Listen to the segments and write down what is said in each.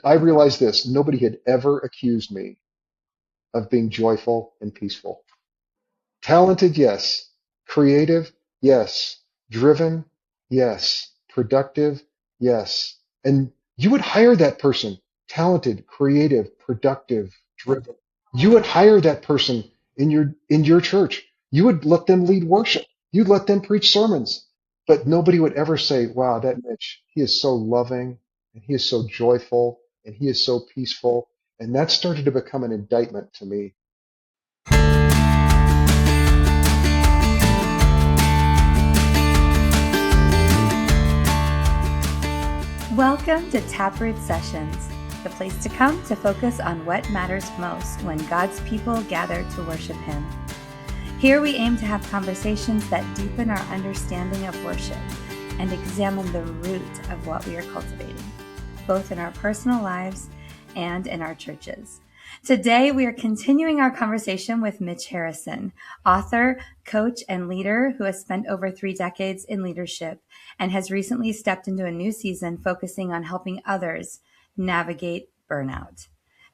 I realized this. Nobody had ever accused me of being joyful and peaceful. Talented, yes. Creative, yes. Driven, yes. Productive, yes. And you would hire that person, talented, creative, productive, driven. You would hire that person in your church. You would let them lead worship. You'd let them preach sermons. But nobody would ever say, wow, that Mitch, he is so loving and he is so joyful and he is so peaceful. And that started to become an indictment to me. Welcome to Taproot Sessions, the place to come to focus on what matters most when God's people gather to worship Him. Here we aim to have conversations that deepen our understanding of worship and examine the root of what we are cultivating, both in our personal lives and in our churches. Today, we are continuing our conversation with Mitch Harrison, author, coach, and leader who has spent over 3 decades in leadership and has recently stepped into a new season focusing on helping others navigate burnout.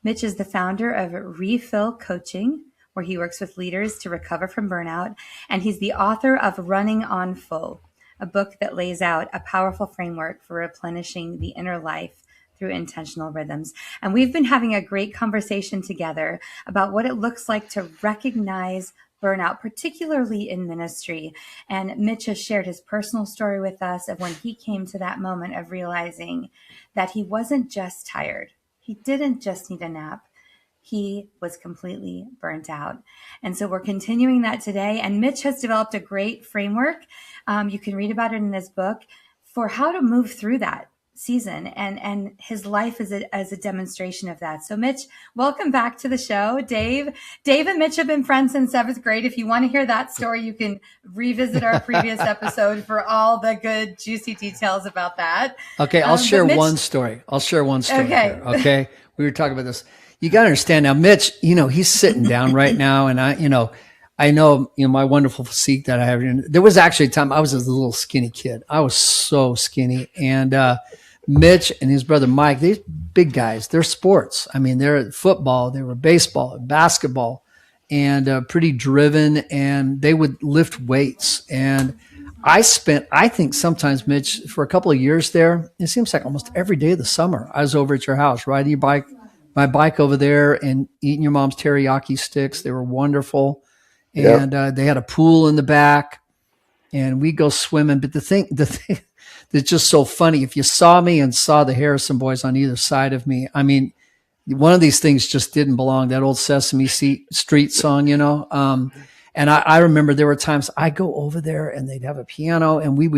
Mitch is the founder of Refill Coaching, where he works with leaders to recover from burnout, and he's the author of Running on Full, a book that lays out a powerful framework for replenishing the inner life through intentional rhythms. And we've been having a great conversation together about what it looks like to recognize burnout, particularly in ministry. And Mitch has shared his personal story with us of when he came to that moment of realizing that he wasn't just tired. He didn't just need a nap. He was completely burnt out. And so we're continuing that today. And Mitch has developed a great framework. You can read about it in his book for how to move through that season, and his life is as a demonstration of that. So Mitch, welcome back to the show. Dave and Mitch have been friends since 7th grade. If you want to hear that story, you can revisit our previous episode for all the good juicy details about that. Okay, I'll share one story. Okay. Here, okay. We were talking about this. You got to understand now, Mitch, he's sitting down right now, and I know my wonderful physique that I have. There was actually a time I was a little skinny kid. I was so skinny, and Mitch and his brother Mike, these big guys, they're sports. I mean, they're football, they were baseball, basketball, and pretty driven, and they would lift weights. And I think sometimes, Mitch, for a couple of years there, it seems like almost every day of the summer, I was over at your house, riding my bike over there and eating your mom's teriyaki sticks. They were wonderful. And they had a pool in the back, and we go swimming. But the thing that's just so funny, if you saw me and saw the Harrison boys on either side of me, I mean, one of these things just didn't belong. That old Sesame Street song, And I remember there were times I go over there and they'd have a piano, and we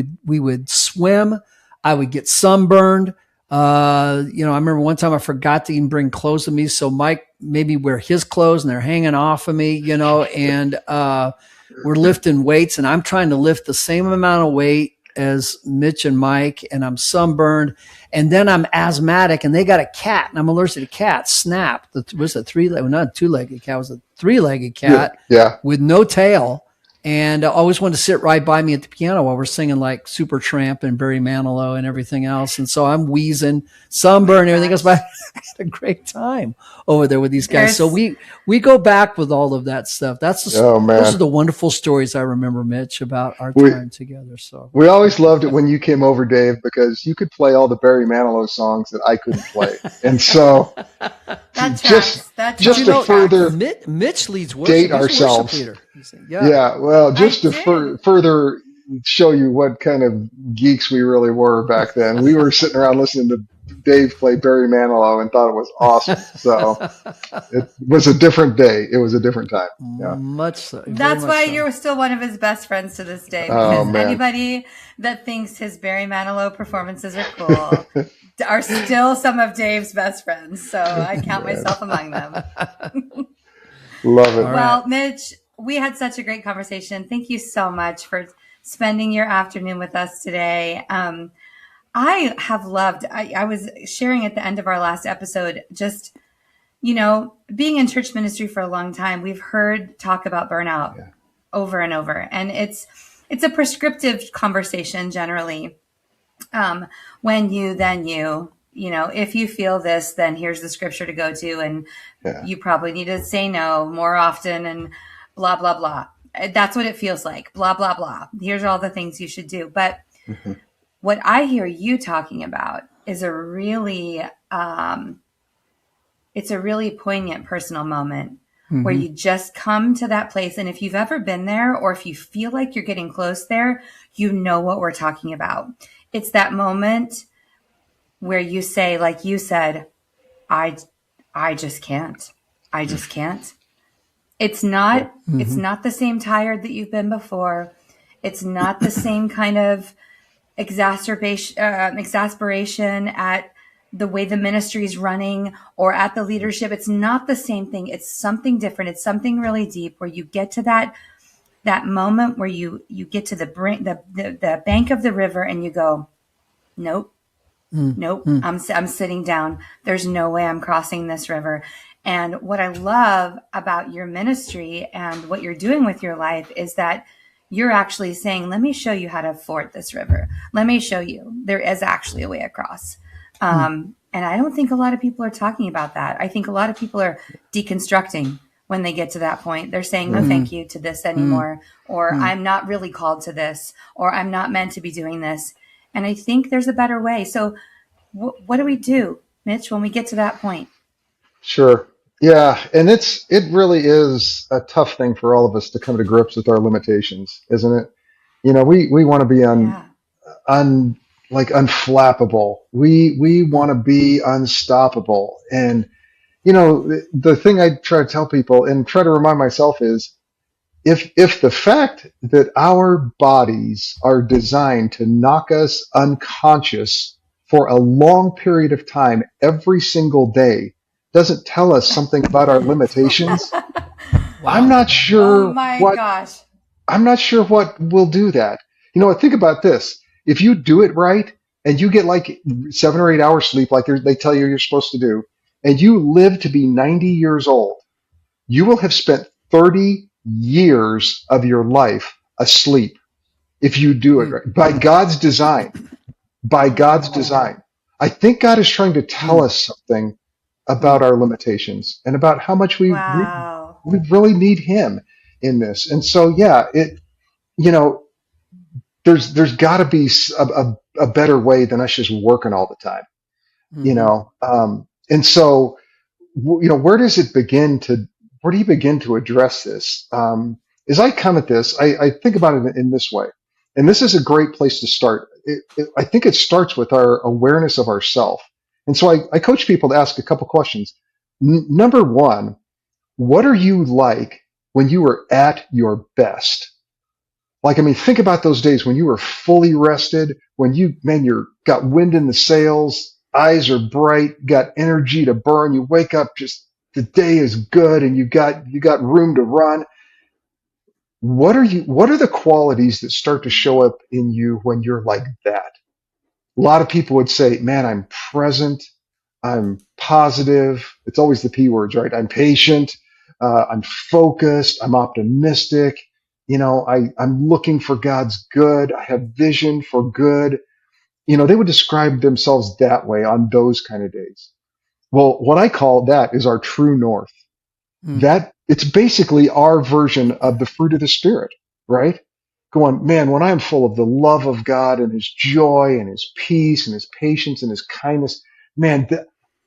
would swim. I would get sunburned. I remember one time I forgot to even bring clothes with me. So Mike made me wear his clothes, and they're hanging off of me, and we're lifting weights, and I'm trying to lift the same amount of weight as Mitch and Mike, and I'm sunburned, and then I'm asthmatic, and they got a cat, and I'm allergic to cats. Snap. Was a not a 2-legged cat, it was a 3-legged cat with no tail. And I always wanted to sit right by me at the piano while we're singing like Supertramp and Barry Manilow and everything else. And so I'm wheezing, sunburn, everything else. But I had a great time over there with these guys. So we go back with all of that stuff. Those are the wonderful stories I remember, Mitch, about our time together. So we always loved it when you came over, Dave, because you could play all the Barry Manilow songs that I couldn't play. And so just to further Mitch leads worship. Date ourselves. Leader. Just to further show you what kind of geeks we really were back then. We were sitting around listening to Dave play Barry Manilow and thought it was awesome. So it was a different day. It was a different time. Yeah. Much so. That's why you're still one of his best friends to this day. Because anybody that thinks his Barry Manilow performances are cool are still some of Dave's best friends. So I count myself among them. Love it. Well, Mitch, we had such a great conversation. Thank you so much for spending your afternoon with us today. I have loved, I was sharing at the end of our last episode, just, being in church ministry for a long time, we've heard talk about burnout over and over. And it's a prescriptive conversation generally. When you, then you, if you feel this, then here's the scripture to go to, and Yeah. you probably need to say no more often, and blah, blah, blah. That's what it feels like. Blah, blah, blah. Here's all the things you should do. But what I hear you talking about is it's a really poignant personal moment where you just come to that place. And if you've ever been there, or if you feel like you're getting close there, you know what we're talking about. It's that moment where you say, like you said, I just can't. I just can't. It's not the same tired that you've been before. It's not the same kind of exasperation at the way the ministry is running or at the leadership. It's not the same thing. It's something different. It's something really deep where you get to that moment where you get to the bank of the river and you go, nope. I'm sitting down. There's no way I'm crossing this river. And what I love about your ministry and what you're doing with your life is that you're actually saying, let me show you how to ford this river. Let me show you there is actually a way across. And I don't think a lot of people are talking about that. I think a lot of people are deconstructing when they get to that point. They're saying, no, thank you to this anymore, or I'm not really called to this, or I'm not meant to be doing this. And I think there's a better way. So what do we do, Mitch, when we get to that point? Sure. Yeah. And it really is a tough thing for all of us to come to grips with our limitations, isn't it? We want to be unflappable. We want to be unstoppable. And, the thing I try to tell people and try to remind myself is if the fact that our bodies are designed to knock us unconscious for a long period of time every single day doesn't tell us something about our limitations, I'm not sure Oh my gosh. I'm not sure what will do that. Think about this. If you do it right and you get like 7 or 8 hours sleep, like they tell you you're supposed to do, and you live to be 90 years old, you will have spent 30 years of your life asleep if you do it right. By God's design. By God's design. I think God is trying to tell us something about our limitations and about how much we really need Him in this. And so, yeah, there's got to be a better way than us just working all the time, and so, where do you begin to address this? As I come at this, I think about it in this way, and this is a great place to start. I think it starts with our awareness of ourself. And so I coach people to ask a couple questions. Number one, what are you like when you were at your best? Think about those days when you were fully rested, when you're got wind in the sails, eyes are bright, got energy to burn. You wake up, just the day is good, and you got room to run. What are the qualities that start to show up in you when you're like that? A lot of people would say, man, I'm present. I'm positive. It's always the P words, right? I'm patient. I'm focused. I'm optimistic. I'm looking for God's good. I have vision for good. They would describe themselves that way on those kind of days. Well, what I call that is our true north. That it's basically our version of the fruit of the Spirit, right? Going, man, when I'm full of the love of God and His joy and His peace and His patience and His kindness, man,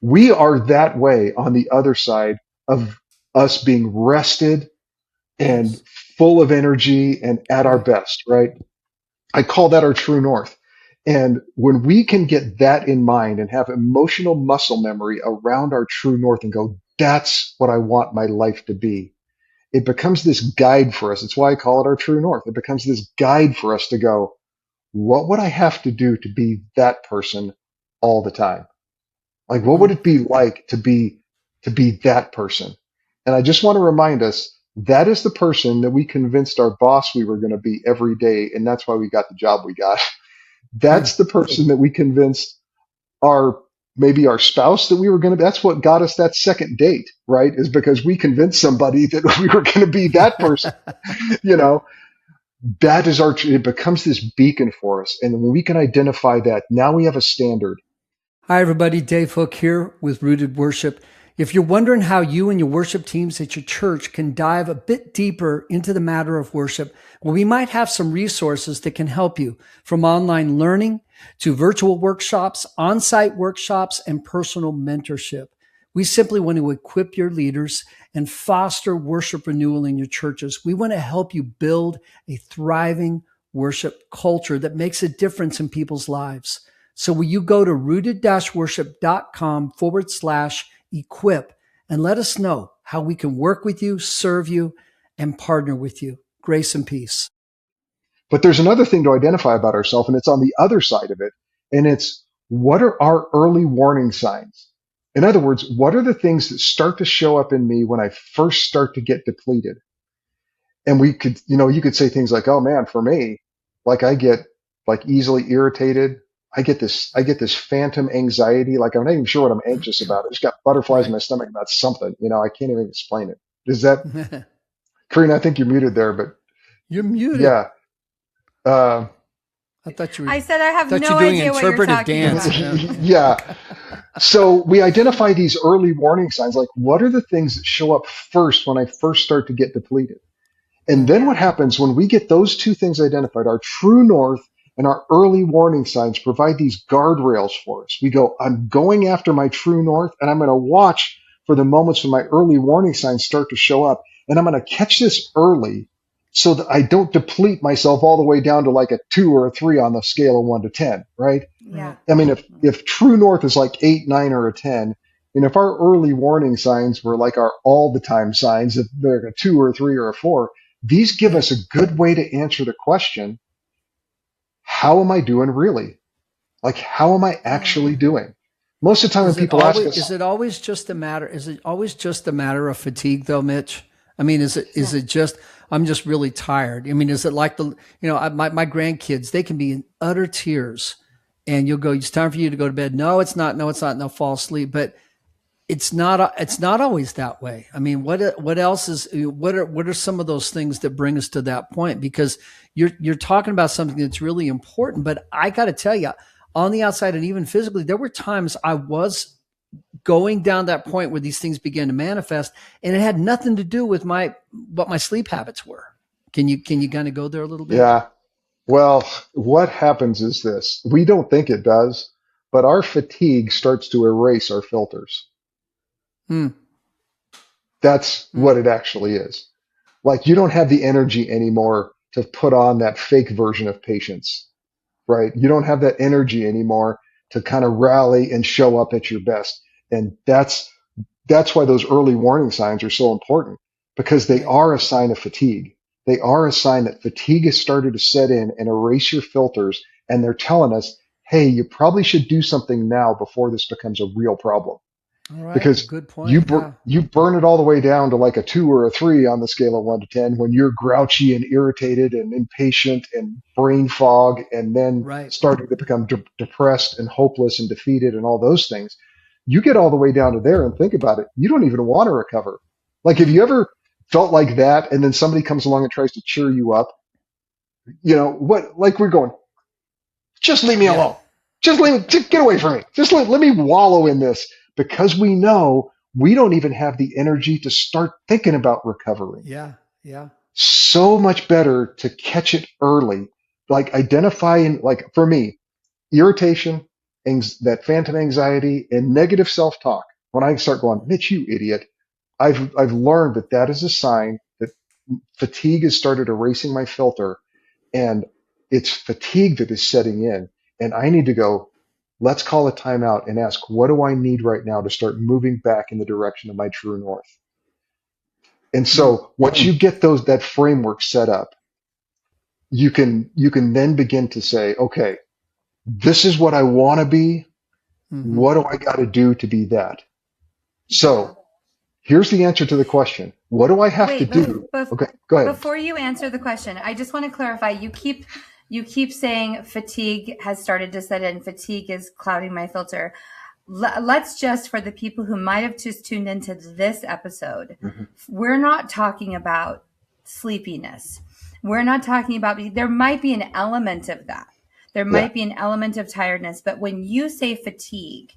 we are that way on the other side of us being rested and full of energy and at our best, right? I call that our true north. And when we can get that in mind and have emotional muscle memory around our true north and go, that's what I want my life to be, it becomes this guide for us. It's why I call it our true north. It becomes this guide for us to go, what would I have to do to be that person all the time? Like, what would it be like to be that person? And I just want to remind us, that is the person that we convinced our boss we were going to be every day. And that's why we got the job we got. That's the person that we convinced maybe our spouse that we were going to be. That's what got us that second date, right? Is because we convinced somebody that we were going to be that person. That is it becomes this beacon for us. And when we can identify that, now we have a standard. Hi, everybody. Dave Hook here with Rooted Worship. If you're wondering how you and your worship teams at your church can dive a bit deeper into the matter of worship, well, we might have some resources that can help you, from online learning to virtual workshops, on-site workshops, and personal mentorship. We simply want to equip your leaders and foster worship renewal in your churches. We want to help you build a thriving worship culture that makes a difference in people's lives. So will you go to rooted-worship.com/equip and let us know how we can work with you, serve you, and partner with you. Grace and peace. But there's another thing to identify about ourselves, and it's on the other side of it. And it's, what are our early warning signs? In other words, what are the things that start to show up in me when I first start to get depleted? And we could, you could say things like, oh man, for me, like I get like easily irritated. I get this phantom anxiety. Like I'm not even sure what I'm anxious about. I just got butterflies in my stomach about something. I can't even explain it. Is that, Corrina, I think you're muted there, but you're muted. Yeah. I thought you were. I said I have no idea what you're talking dance. about. Yeah. So we identify these early warning signs. Like, what are the things that show up first when I first start to get depleted? And then what happens when we get those two things identified, our true north and our early warning signs provide these guardrails for us. We go, I'm going after my true north, and I'm going to watch for the moments when my early warning signs start to show up. And I'm going to catch this early so that I don't deplete myself all the way down to like a 2 or a 3 on the scale of 1 to 10, right? Yeah. I mean, if true north is like 8, 9, or a 10, and if our early warning signs were like our all the time signs, if they're a 2 or a 3 or a 4, these give us a good way to answer the question, how am I doing really? Like, how am I actually doing? Most of the time when people ask us, is it always just a matter of fatigue though, Mitch? I mean, is it just, I'm just really tired? I mean, is it like my grandkids, they can be in utter tears and you'll go, it's time for you to go to bed. No, it's not. No, fall asleep. But it's not always that way. I mean, what else is, what are some of those things that bring us to that point? Because you're talking about something that's really important, but I got to tell you, on the outside and even physically, there were times I was going down that point where these things began to manifest, and it had nothing to do with what my sleep habits were. Can you kind of go there a little bit? Yeah. Well, what happens is this. We don't think it does, but our fatigue starts to erase our filters. That's what it actually is. Like, you don't have the energy anymore to put on that fake version of patience, right? You don't have that energy anymore to kind of rally and show up at your best. And that's why those early warning signs are so important, because they are a sign of fatigue. They are a sign that fatigue has started to set in and erase your filters. And they're telling us, hey, you probably should do something now before this becomes a real problem. All right, because good point. you burn it all the way down to like a 2 or a 3 on the scale of 1 to 10 when you're grouchy and irritated and impatient and brain fog, and then starting to become depressed and hopeless and defeated and all those things. You get all the way down to there and think about it. You don't even want to recover. Like, have you ever felt like that, and then somebody comes along and tries to cheer you up? Like we're going, just leave me alone. Just get away from me. Just let me wallow in this. Because we know we don't even have the energy to start thinking about recovering. Yeah. So much better to catch it early, like identifying, like for me, irritation, that phantom anxiety, and negative self-talk. When I start going, Mitch, you idiot, I've learned that is a sign that fatigue has started erasing my filter, and it's fatigue that is setting in, and I need to go, let's call a timeout and ask, what do I need right now to start moving back in the direction of my true north? And so once you get that framework set up, you can then begin to say, okay, this is what I want to be. What do I got to do to be that? So here's the answer to the question. What do I have to do? Okay, go ahead. Before you answer the question, I just want to clarify. You keep saying fatigue has started to set in. Fatigue is clouding my filter. Let's just, for the people who might have just tuned into this episode, we're not talking about sleepiness. We're not talking about, there might be an element of that. There might be an element of tiredness. But when you say fatigue,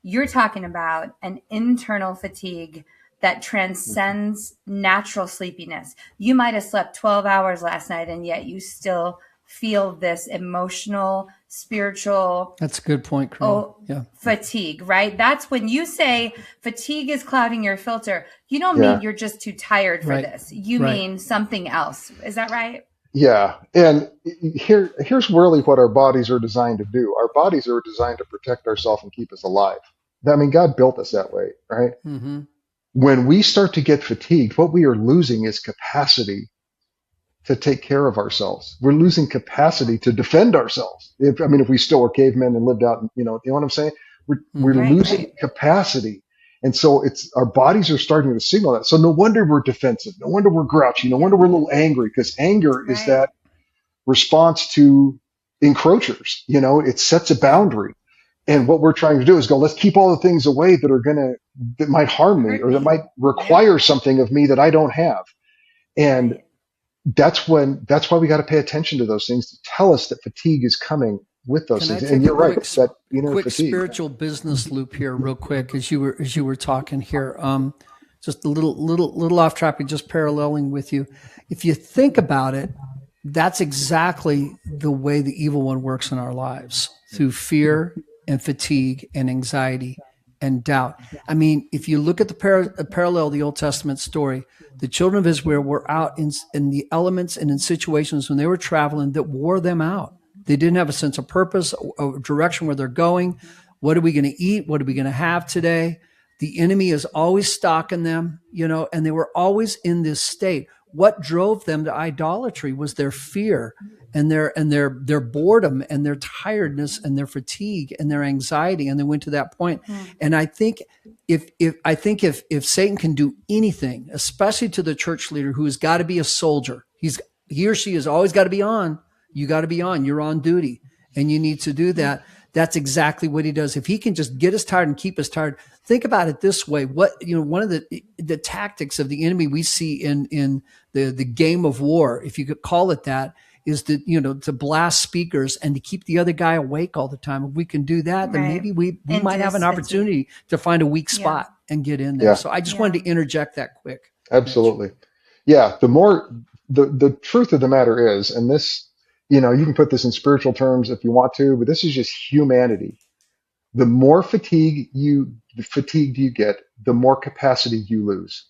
You're talking about an internal fatigue that transcends natural sleepiness. You might have slept 12 hours last night, and yet you still feel this emotional, spiritual. That's a good point, Corrina. Fatigue, right? That's when you say fatigue is clouding your filter. You don't mean you're just too tired for this. You mean something else. Is that right? Yeah. And here's really what our bodies are designed to do. Our bodies are designed to protect ourselves and keep us alive. I mean, God built us that way, right? Mm-hmm. When we start to get fatigued, what we are losing is capacity to take care of ourselves. We're losing capacity to defend ourselves. If we still were cavemen and lived out, you know what I'm saying? We're losing capacity. And so our bodies are starting to signal that. So no wonder we're defensive. No wonder we're grouchy. No wonder we're a little angry, because anger is that response to encroachers. You know, it sets a boundary. And what we're trying to do is go, let's keep all the things away that might harm me, or that might require something of me that I don't have. And that's why we got to pay attention to those things to tell us that fatigue is coming with those things. And you're right, that quick fatigue. Spiritual business loop here, real quick, as you were talking here. Just a little off topic, just paralleling with you. If you think about it, that's exactly the way the evil one works in our lives, through fear and fatigue and anxiety and doubt. I mean, if you look at the parallel, the Old Testament story, the children of Israel were out in the elements and in situations when they were traveling that wore them out. They didn't have a sense of purpose or direction where they're going. What are we going to eat? What are we going to have today? The enemy is always stalking them, you know, and they were always in this state. What drove them to idolatry was their fear and their boredom and their tiredness and their fatigue and their anxiety. And they went to that point. And I think if Satan can do anything, especially to the church leader who has got to be a soldier, he or she has always got to be on. You got to be on. You're on duty, and you need to do that. That's exactly what he does. If he can just get us tired and keep us tired, think about it this way. One of the tactics of the enemy we see in the game of war, if you could call it that, is to blast speakers and to keep the other guy awake all the time. If we can do that, then maybe we might have an opportunity to find a weak spot and get in there. So I just wanted to interject that quick. Absolutely. Yeah. The truth of the matter is, and this, you can put this in spiritual terms if you want to, but this is just humanity. The more fatigued you get, the more capacity you lose.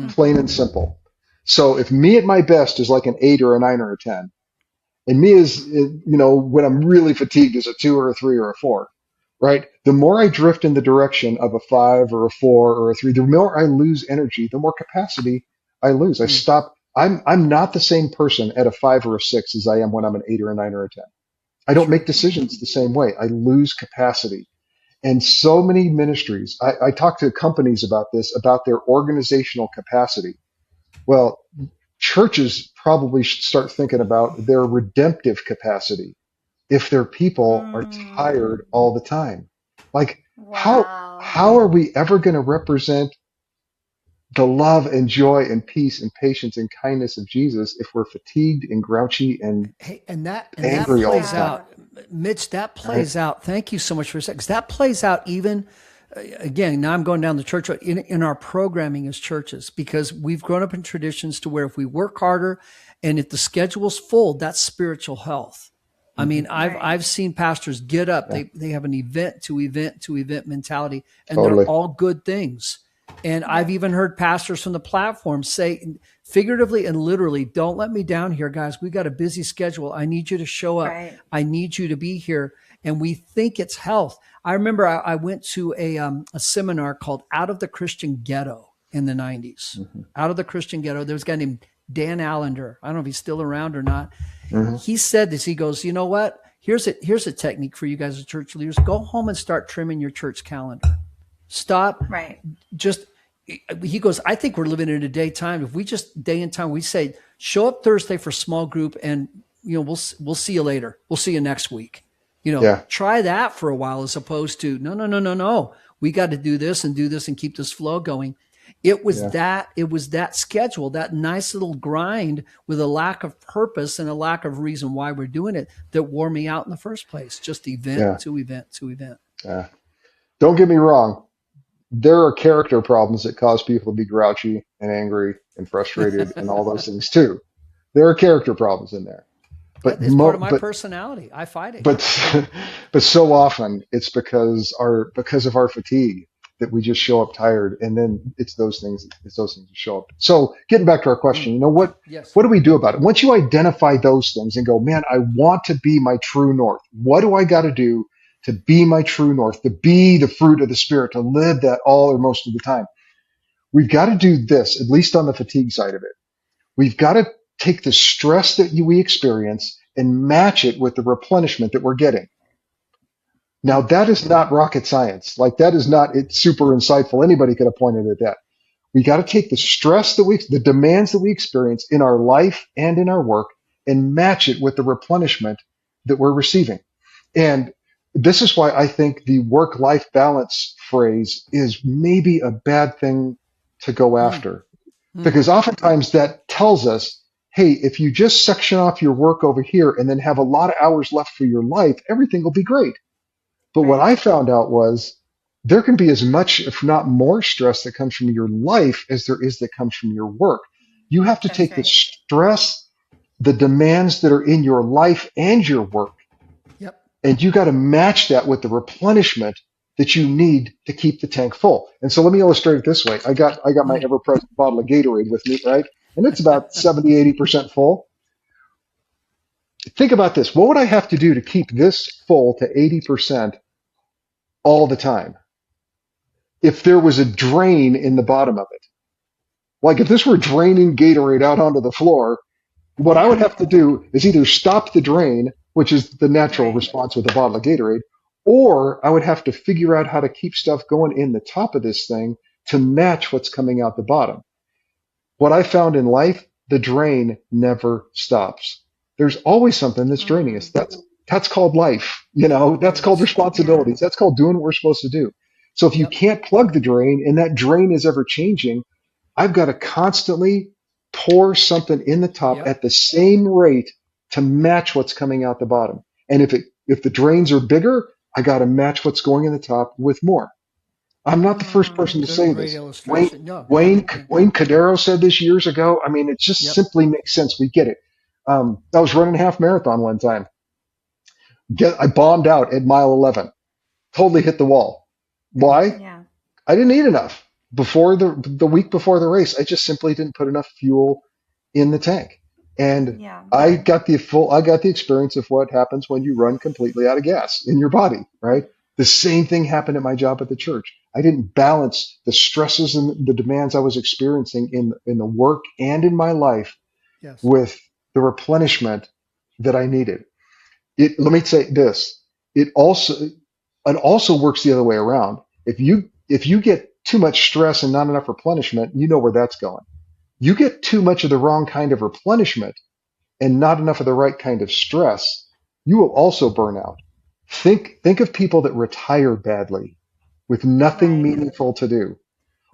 Plain and simple. So if me at my best is like an 8 or a 9 or a 10, and me is, when I'm really fatigued is a 2 or a 3 or a 4, right? The more I drift in the direction of a 5 or a 4 or a 3, the more I lose energy, the more capacity I lose. I stop. I'm not the same person at a 5 or a 6 as I am when I'm an 8 or a 9 or a 10. I don't make decisions the same way. I lose capacity. And so many ministries, I talk to companies about this, about their organizational capacity. Well, churches probably should start thinking about their redemptive capacity if their people are tired all the time. Like, how are we ever going to represent the love and joy and peace and patience and kindness of Jesus if we're fatigued and grouchy and angry all the time? Mitch, that plays out. Thank you so much for a second. 'Cause that plays out even, again, now I'm going down the church in our programming as churches, because we've grown up in traditions to where if we work harder and if the schedule's full, that's spiritual health. I mean, I've seen pastors get up. They have an event to event mentality, and they're all good things. And I've even heard pastors from the platform say, figuratively and literally, don't let me down here, guys. We got a busy schedule. I need you to show up. I need you to be here. And we think it's health. I remember I went to a seminar called Out of the Christian Ghetto in the 90s. Out of the Christian Ghetto. There was a guy named Dan Allender. I don't know if he's still around or not. He said this. He goes, you know what? Here's a technique for you guys as church leaders. Go home and start trimming your church calendar. Stop. He goes, I think we're living in a daytime. If we just day and time, we say, show up Thursday for small group and, we'll see you later. We'll see you next week. Try that for a while as opposed to, no. We got to do this and keep this flow going. It was that schedule, that nice little grind with a lack of purpose and a lack of reason why we're doing it that wore me out in the first place. Just event to event to event. Don't get me wrong. There are character problems that cause people to be grouchy and angry and frustrated and all those things too. There are character problems in there. Yeah, But it's part of my but personality. I fight it. but but so often it's because of our fatigue that we just show up tired, and then it's those things that show up. So getting back to our question, Yes. what do we do about it? Once you identify those things and go, man, I want to be my true north. What do I got to do to be my true north, to be the fruit of the spirit, to live that all or most of the time? We've got to do this, at least on the fatigue side of it. We've got to take the stress that we experience and match it with the replenishment that we're getting. Now, that is not rocket science. Like, that is not, it's super insightful. Anybody could have pointed at that. We got to take the stress the demands that we experience in our life and in our work and match it with the replenishment that we're receiving. And this is why I think the work-life balance phrase is maybe a bad thing to go after. Because oftentimes that tells us, hey, if you just section off your work over here and then have a lot of hours left for your life, everything will be great. But what I found out was there can be as much, if not more, stress that comes from your life as there is that comes from your work. You have to take the stress, the demands that are in your life and your work, and you got to match that with the replenishment that you need to keep the tank full. And so let me illustrate it this way. I got my ever-present bottle of Gatorade with me, right? And it's about 70, 80% full. Think about this. What would I have to do to keep this full to 80% all the time if there was a drain in the bottom of it? Like if this were draining Gatorade out onto the floor, what I would have to do is either stop the drain, which is the natural response with a bottle of Gatorade, or I would have to figure out how to keep stuff going in the top of this thing to match what's coming out the bottom. What I found in life, the drain never stops. There's always something that's draining us. That's called life. That's called responsibilities. That's called doing what we're supposed to do. So if you can't plug the drain and that drain is ever changing, I've got to constantly pour something in the top at the same rate to match what's coming out the bottom. And if the drains are bigger, I got to match what's going in the top with more. I'm not the first person to say this. Wayne Cadero said this years ago. I mean, it just simply makes sense. We get it. I was running a half marathon one time. I bombed out at mile 11. Totally hit the wall. Why? Yeah. I didn't eat enough before the week before the race. I just simply didn't put enough fuel in the tank. And I got the experience of what happens when you run completely out of gas in your body, right? The same thing happened at my job at the church. I didn't balance the stresses and the demands I was experiencing in the work and in my life with the replenishment that I needed. Let me say this. It also works the other way around. If you get too much stress and not enough replenishment, you know where that's going. You get too much of the wrong kind of replenishment and not enough of the right kind of stress, you will also burn out. Think of people that retire badly with nothing meaningful to do.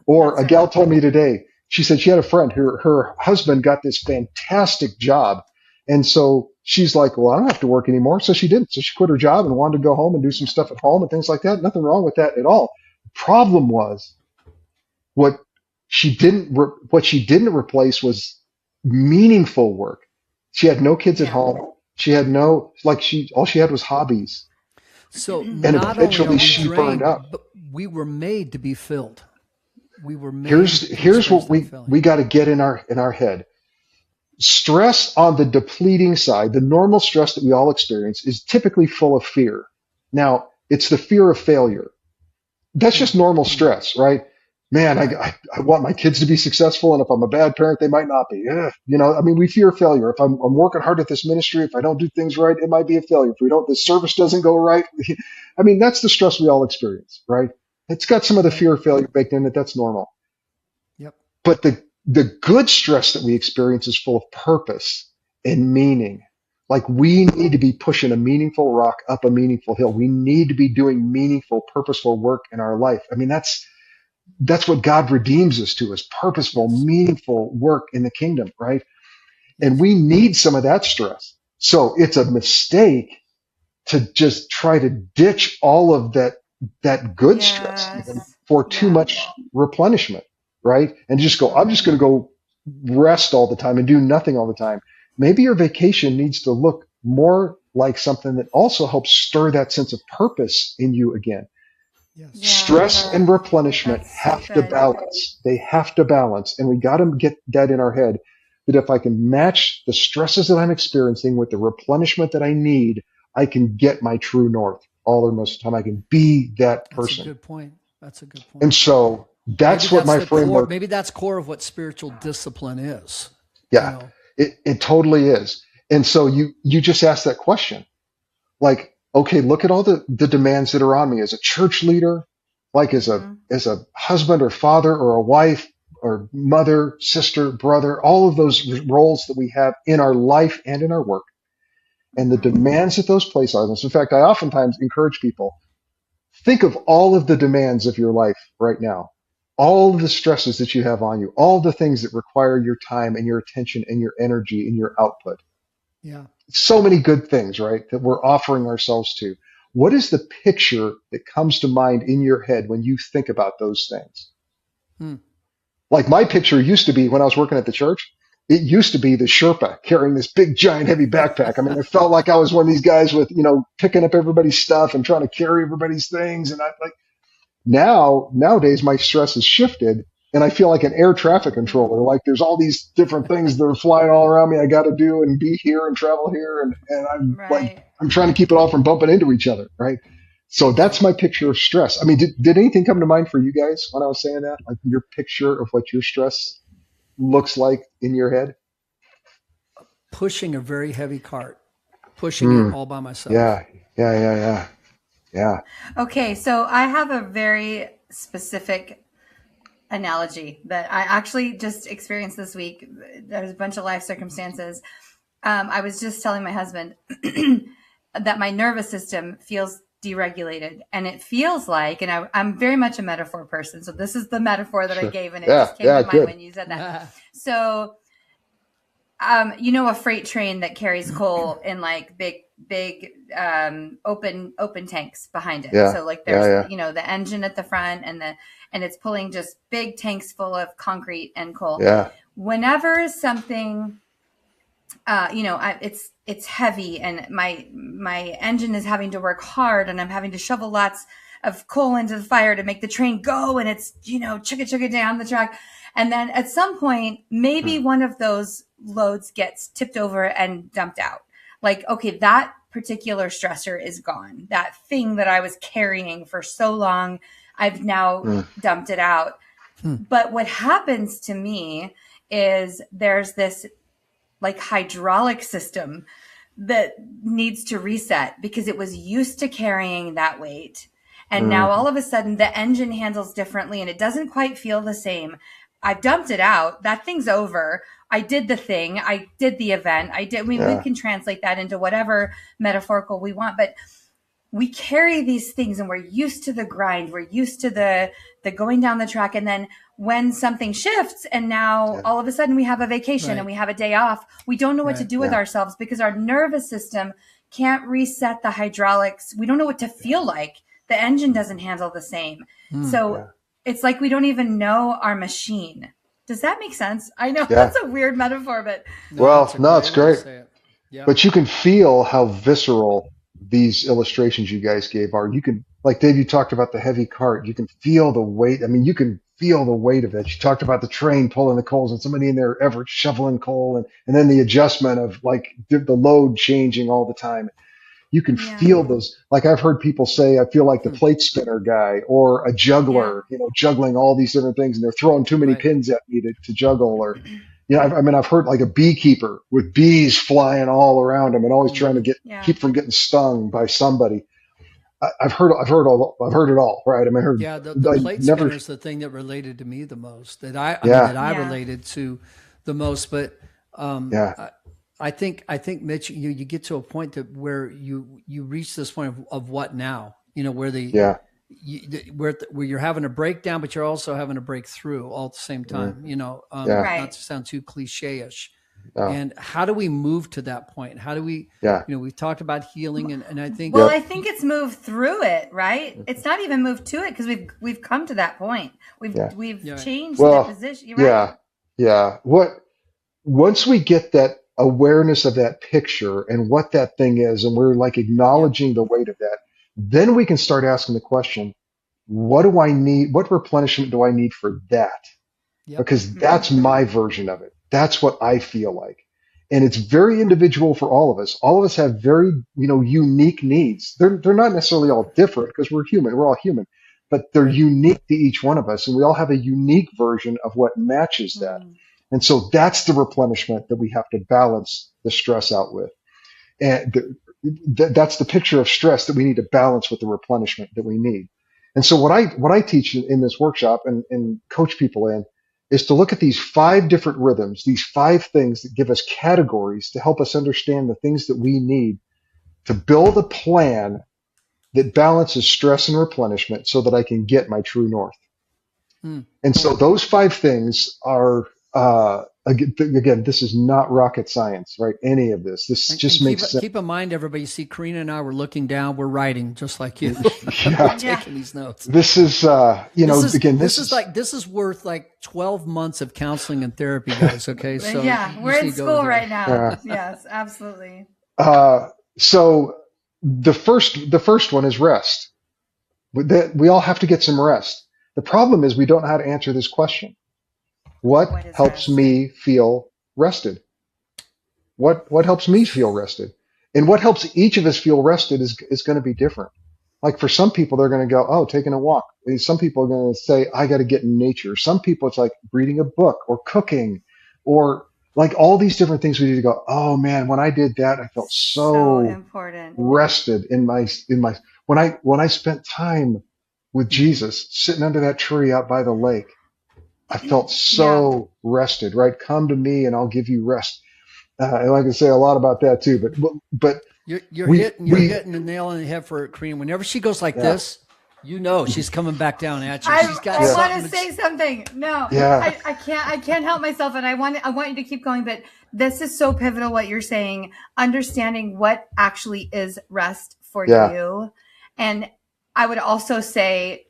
Or a gal told me today, she said she had a friend, her husband got this fantastic job. And so she's like, well, I don't have to work anymore. So she didn't. So she quit her job and wanted to go home and do some stuff at home and things like that. Nothing wrong with that at all. The problem was what she didn't replace was meaningful work. She had no kids at home. She had all she had was hobbies. So and not eventually only she burned out. but we were made to be filled. We were made. Here's what we got to get in our head. Stress on the depleting side, the normal stress that we all experience, is typically full of fear. Now, it's the fear of failure. That's just normal stress, right? Man, I want my kids to be successful, and if I'm a bad parent, they might not be. We fear failure. If I'm working hard at this ministry, if I don't do things right, it might be a failure. If the service doesn't go right. That's the stress we all experience, right? It's got some of the fear of failure baked in it. That's normal. Yep. But the good stress that we experience is full of purpose and meaning. Like we need to be pushing a meaningful rock up a meaningful hill. We need to be doing meaningful, purposeful work in our life. That's what God redeems us to, is purposeful, meaningful work in the kingdom, right? And we need some of that stress. So it's a mistake to just try to ditch all of that that good stress even Yes. for too Yeah. much replenishment, right? And just go, I'm just going to go rest all the time and do nothing all the time. Maybe your vacation needs to look more like something that also helps stir that sense of purpose in you again. Yes. Yeah. Stress and replenishment That's so have to good. balance. They have to balance. And we got to get that in our head that if I can match the stresses that I'm experiencing with the replenishment that I need, I can get my true north all or most of the time. I can be that That's a person. good point. That's a good point. And so Maybe that's what that's my the core. framework. Maybe that's core of what spiritual discipline is. Yeah, You know. it totally is. And so you just asked that question. Like, okay, look at all the demands that are on me as a church leader, like as a husband or father or a wife or mother, sister, brother, all of those roles that we have in our life and in our work, and the demands that those place on us. In fact, I oftentimes encourage people, think of all of the demands of your life right now, all of the stresses that you have on you, all the things that require your time and your attention and your energy and your output. Yeah. So many good things, right, that we're offering ourselves to. What is the picture that comes to mind in your head when you think about those things? Hmm. Like my picture used to be when I was working at the church, it used to be the Sherpa carrying this big, giant, heavy backpack. I mean, I felt like I was one of these guys with, picking up everybody's stuff and trying to carry everybody's things. And I like nowadays my stress has shifted and I feel like an air traffic controller. Like there's all these different things that are flying all around me. I got to do and be here and travel here. And I'm Right. I'm trying to keep it all from bumping into each other. Right. So that's my picture of stress. I mean, did anything come to mind for you guys when I was saying that? Like your picture of what your stress looks like in your head? Pushing a very heavy cart, pushing it all by myself. Yeah. Okay, so I have a very specific analogy that I actually just experienced this week. There's a bunch of life circumstances. I was just telling my husband that my nervous system feels deregulated, and it feels like, and I'm very much a metaphor person, so this is the metaphor that I gave, and it just came to mind when you said that. So, a freight train that carries coal in like big open tanks behind it. Yeah. So like there's the engine at the front and it's pulling just big tanks full of concrete and coal. Yeah. Whenever something it's heavy and my engine is having to work hard and I'm having to shovel lots of coal into the fire to make the train go, and it's chugga chugga down the track. And then at some point, maybe one of those loads gets tipped over and dumped out. Like, okay, that particular stressor is gone. That thing that I was carrying for so long, I've now dumped it out. But what happens to me is there's this like hydraulic system that needs to reset because it was used to carrying that weight. And now all of a sudden the engine handles differently and it doesn't quite feel the same. I've dumped it out. That thing's over. I did the thing. I did the event. We can translate that into whatever metaphorical we want, but we carry these things and we're used to the grind. We're used to the going down the track. And then when something shifts and now all of a sudden we have a vacation and we have a day off, we don't know what to do with ourselves because our nervous system can't reset the hydraulics. We don't know what to feel like. The engine doesn't handle the same. So it's like we don't even know our machine. Does that make sense? I know that's a weird metaphor, but it's great. Yeah. But you can feel how visceral these illustrations you guys gave are. You can, like Dave, you talked about the heavy cart. You can feel the weight. I mean, you can feel the weight of it. You talked about the train pulling the coals and somebody in there ever shoveling coal, and then the adjustment of like the load changing all the time. You can feel those. Like I've heard people say, I feel like the plate spinner guy or a juggler, juggling all these different things, and they're throwing too many pins at me to juggle. Or, I've heard like a beekeeper with bees flying all around him and always trying to keep from getting stung by somebody. I've heard it all, right? I mean, the plate spinner is the thing that related to me the most, that I related to the most. But I think Mitch, you get to a point where you reach this point of what now, where where you're having a breakdown, but you're also having a breakthrough all at the same time, not to sound too cliche-ish. No. And how do we move to that point? How do we, Yeah. we've talked about healing, and I think, Well, I think it's moved through it, right? It's not even moved to it because we've come to that point. We've changed the position. You're right. Yeah. Once we get that awareness of that picture and what that thing is, and we're like acknowledging the weight of that, then we can start asking the question, what do I need? What replenishment do I need for that? Because that's my version of it. That's what I feel like. And it's very individual for all of us. All of us have very, unique needs. They're not necessarily all different because we're human. We're all human, but they're unique to each one of us. And we all have a unique version of what matches that. And so that's the replenishment that we have to balance the stress out with. And that's the picture of stress that we need to balance with the replenishment that we need. And so what I teach in this workshop and coach people in is to look at these 5 different rhythms, these 5 things that give us categories to help us understand the things that we need to build a plan that balances stress and replenishment so that I can get my true north. And so those 5 things are, again, this is not rocket science, right? Any of this. This just makes sense. Keep in mind, everybody, you see Corrina and I were looking down, we're writing just like you. We're taking these notes. This is, this is worth like 12 months of counseling and therapy, guys. Okay. So we're in school right now. Yes, absolutely. So the first one is rest. We all have to get some rest. The problem is we don't know how to answer this question. What helps me feel rested? What helps me feel rested? And what helps each of us feel rested is going to be different. Like for some people, they're going to go, taking a walk. Some people are going to say, I got to get in nature. Some people, it's like reading a book or cooking or like all these different things we need to go, oh man, when I did that, I felt so important, rested in my, when I spent time with Jesus sitting under that tree out by the lake. I felt so rested, right? Come to me and I'll give you rest. And I can say a lot about that too, but you're hitting the nail on the head for Corrina. Whenever she goes like this, she's coming back down at you. I want to say something. No, I can't help myself. And I want you to keep going, but this is so pivotal what you're saying, understanding what actually is rest for you. And I would also say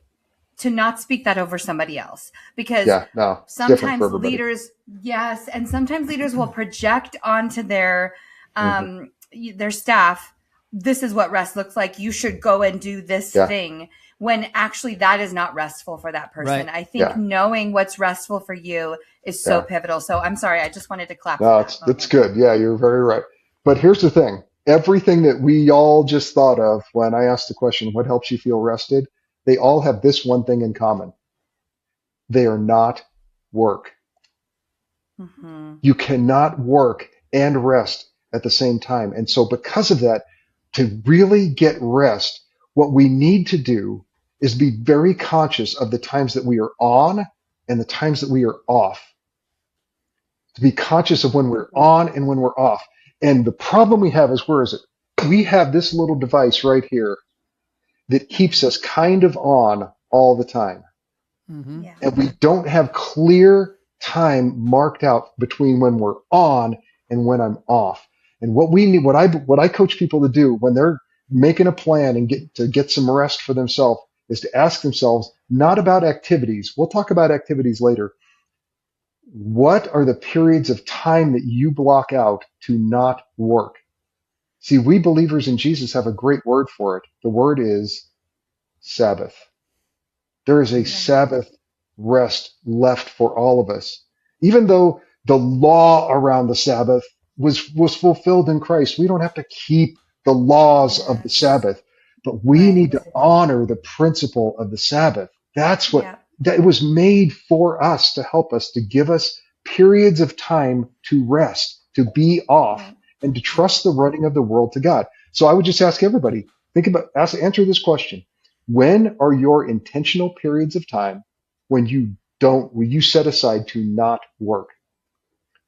to not speak that over somebody else, because sometimes leaders, and sometimes leaders will project onto their staff, this is what rest looks like. You should go and do this thing, when actually that is not restful for that person. Right. I think knowing what's restful for you is so pivotal. So I'm sorry, I just wanted to clap. No, it's good. Yeah, you're very right. But here's the thing. Everything that we all just thought of when I asked the question, what helps you feel rested? They all have this one thing in common. They are not work. You cannot work and rest at the same time. And so because of that, to really get rest, what we need to do is be very conscious of the times that we are on and the times that we are off. To be conscious of when we're on and when we're off. And the problem we have is, where is it? We have this little device right here that keeps us kind of on all the time. And we don't have clear time marked out between when we're on and when I'm off. And what we need, what I coach people to do when they're making a plan and get some rest for themselves, is to ask themselves, not about activities. We'll talk about activities later. What are the periods of time that you block out to not work? See, we believers in Jesus have a great word for it. The word is Sabbath. There is a Sabbath rest left for all of us. Even though the law around the Sabbath was fulfilled in Christ, we don't have to keep the laws of the Sabbath, but we need to honor the principle of the Sabbath. That's what that it was made for us, to help us, to give us periods of time to rest, to be off, and to trust the running of the world to God. So I would just ask everybody, answer this question. When are your intentional periods of time when you set aside to not work?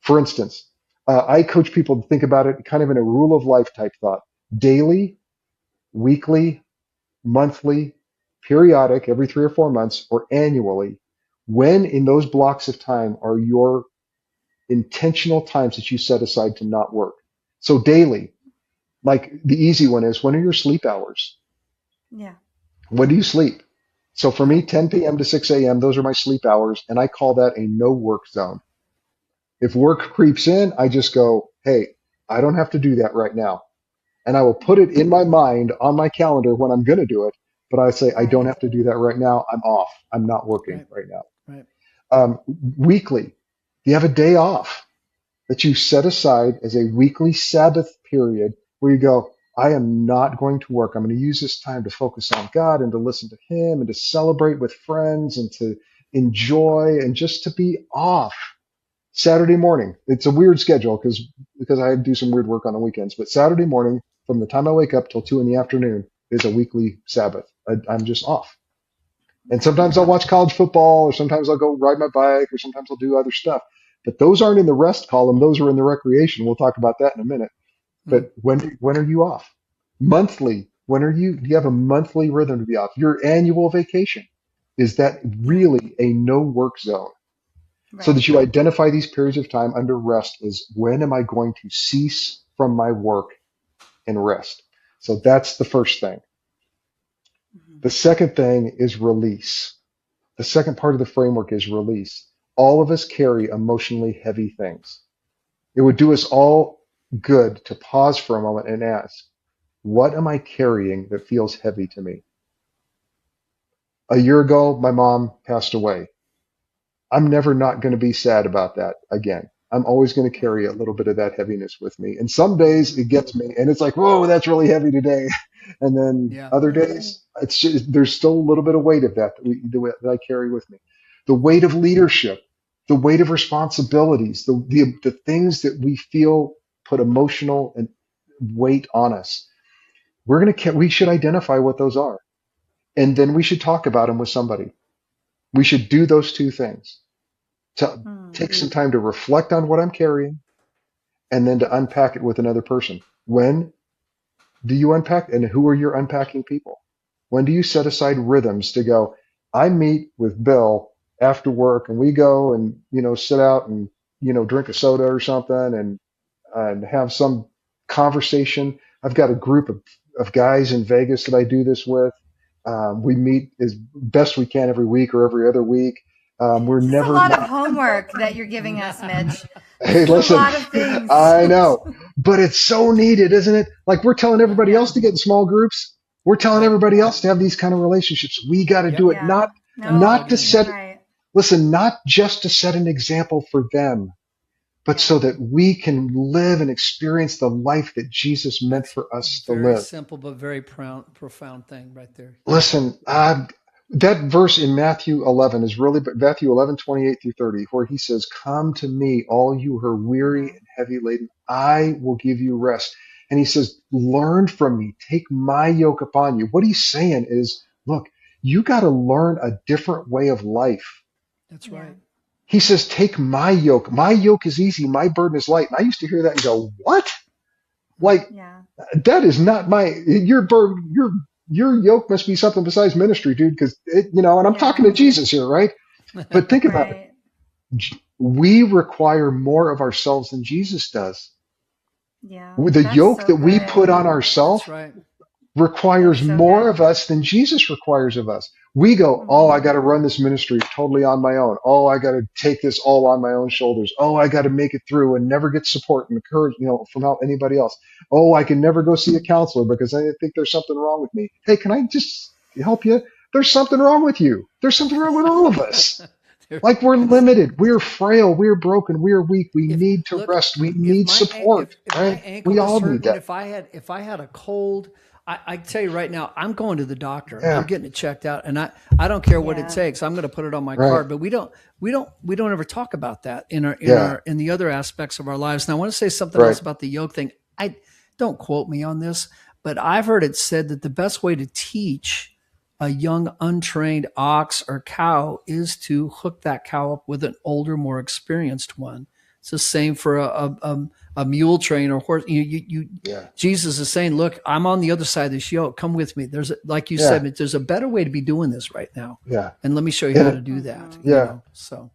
For instance, I coach people to think about it kind of in a rule of life type thought. Daily, weekly, monthly, periodic, every 3 or 4 months, or annually. When in those blocks of time are your intentional times that you set aside to not work. So daily, like the easy one is, when are your sleep hours? Yeah. When do you sleep? So for me, 10 p.m. to 6 a.m., those are my sleep hours. And I call that a no work zone. If work creeps in, I just go, hey, I don't have to do that right now. And I will put it in my mind on my calendar when I'm going to do it. But I say, I don't Right. have to do that right now. I'm off. I'm not working Right. right now. Right. Weekly, you have a day off that you set aside as a weekly Sabbath period where you go, I am not going to work. I'm going to use this time to focus on God and to listen to Him and to celebrate with friends and to enjoy and just to be off. Saturday morning, it's a weird schedule because I do some weird work on the weekends, but Saturday morning from the time I wake up till 2 in the afternoon is a weekly Sabbath. I'm just off. And sometimes I'll watch college football, or sometimes I'll go ride my bike, or sometimes I'll do other stuff. But those aren't in the rest column. Those are in the recreation. We'll talk about that in a minute. Mm. But when are you off? Monthly. Do you have a monthly rhythm to be off? Your annual vacation. Is that really a no work zone? So that Right. you identify these periods of time under rest is, when am I going to cease from my work and rest? So that's the first thing. Mhm. The second thing is release. The second part of the framework is release. All of us carry emotionally heavy things. It would do us all good to pause for a moment and ask, what am I carrying that feels heavy to me? A year ago, my mom passed away. I'm never not going to be sad about that again. I'm always going to carry a little bit of that heaviness with me. And some days it gets me and it's like, whoa, that's really heavy today. And then Yeah. other days, it's just, there's still a little bit of weight of that I carry with me. The weight of leadership, the weight of responsibilities, the things that we feel put emotional and weight on us. We should identify what those are. And then we should talk about them with somebody. We should do those two things, to take some time to reflect on what I'm carrying and then to unpack it with another person. When do you unpack, and who are your unpacking people? When do you set aside rhythms to go, I meet with Bill after work and we go and, sit out and, drink a soda or something and have some conversation. I've got a group of guys in Vegas that I do this with. We meet as best we can every week or every other week. We're This is a never lot of not. homework that you're giving us, Mitch. Hey, This is a listen, lot of things. I know, but it's so needed, isn't it? Like, we're telling everybody Yeah. else to get in small groups. We're telling Right. everybody else to have these kind of relationships. We got to Yep. do it, Yeah. Gotta No, plug not to in. you're set, right. listen, not just to set an example for them, but Yeah. so that we can live and experience the life that Jesus meant That's for us to very live. simple, but very profound thing right there. Listen, that verse in Matthew 11 is really, Matthew 11:28 through 30, where he says, come to me, all you who are weary Yeah. and heavy laden, I will give you rest. And he says, learn from me, take my yoke upon you. What he's saying is, look, you got to learn a different way of life. That's Yeah. right. He says, take my yoke. My yoke is easy. My burden is light. And I used to hear that and go, what? Like, Yeah. that is not your burden. Your yoke must be something besides ministry, dude. Because and I'm talking to Yeah. Jesus here, right? But think about it. Right. We require more of ourselves than Jesus does. Yeah. The That's yoke so that we good. put on ourselves That's right. requires That's so more good. of us than Jesus requires of us. We go, oh, I Mhm. got to run this ministry totally on my own. Oh, I got to take this all on my own shoulders. Oh, I got to make it through and never get support and encourage, from anybody else. Oh, I can never go see a counselor because I think there's something wrong with me. Hey, can I just help you? There's something wrong with you. There's something wrong with all of us. Like, we're limited. We're frail. We're broken. We're weak. We if need to look rest. We if need my support, if my right? ankle We was all need hurting, that. if I had a cold, I tell you right now, I'm going to the doctor. Yeah. I'm getting it checked out, and I don't care what it Yeah. takes. I'm going to put it on my Right. card. But we don't ever talk about that in Yeah. in the other aspects of our lives. And I want to say something Right. else about the yoke thing. I don't quote me on this, but I've heard it said that the best way to teach a young untrained ox or cow is to hook that cow up with an older, more experienced one It's the same for a mule train or horse. Jesus is saying, look, I'm on the other side of this yoke. Come with me. Like you said, there's a better way to be doing this right now. Yeah. And let me show you how to do that. Yeah. So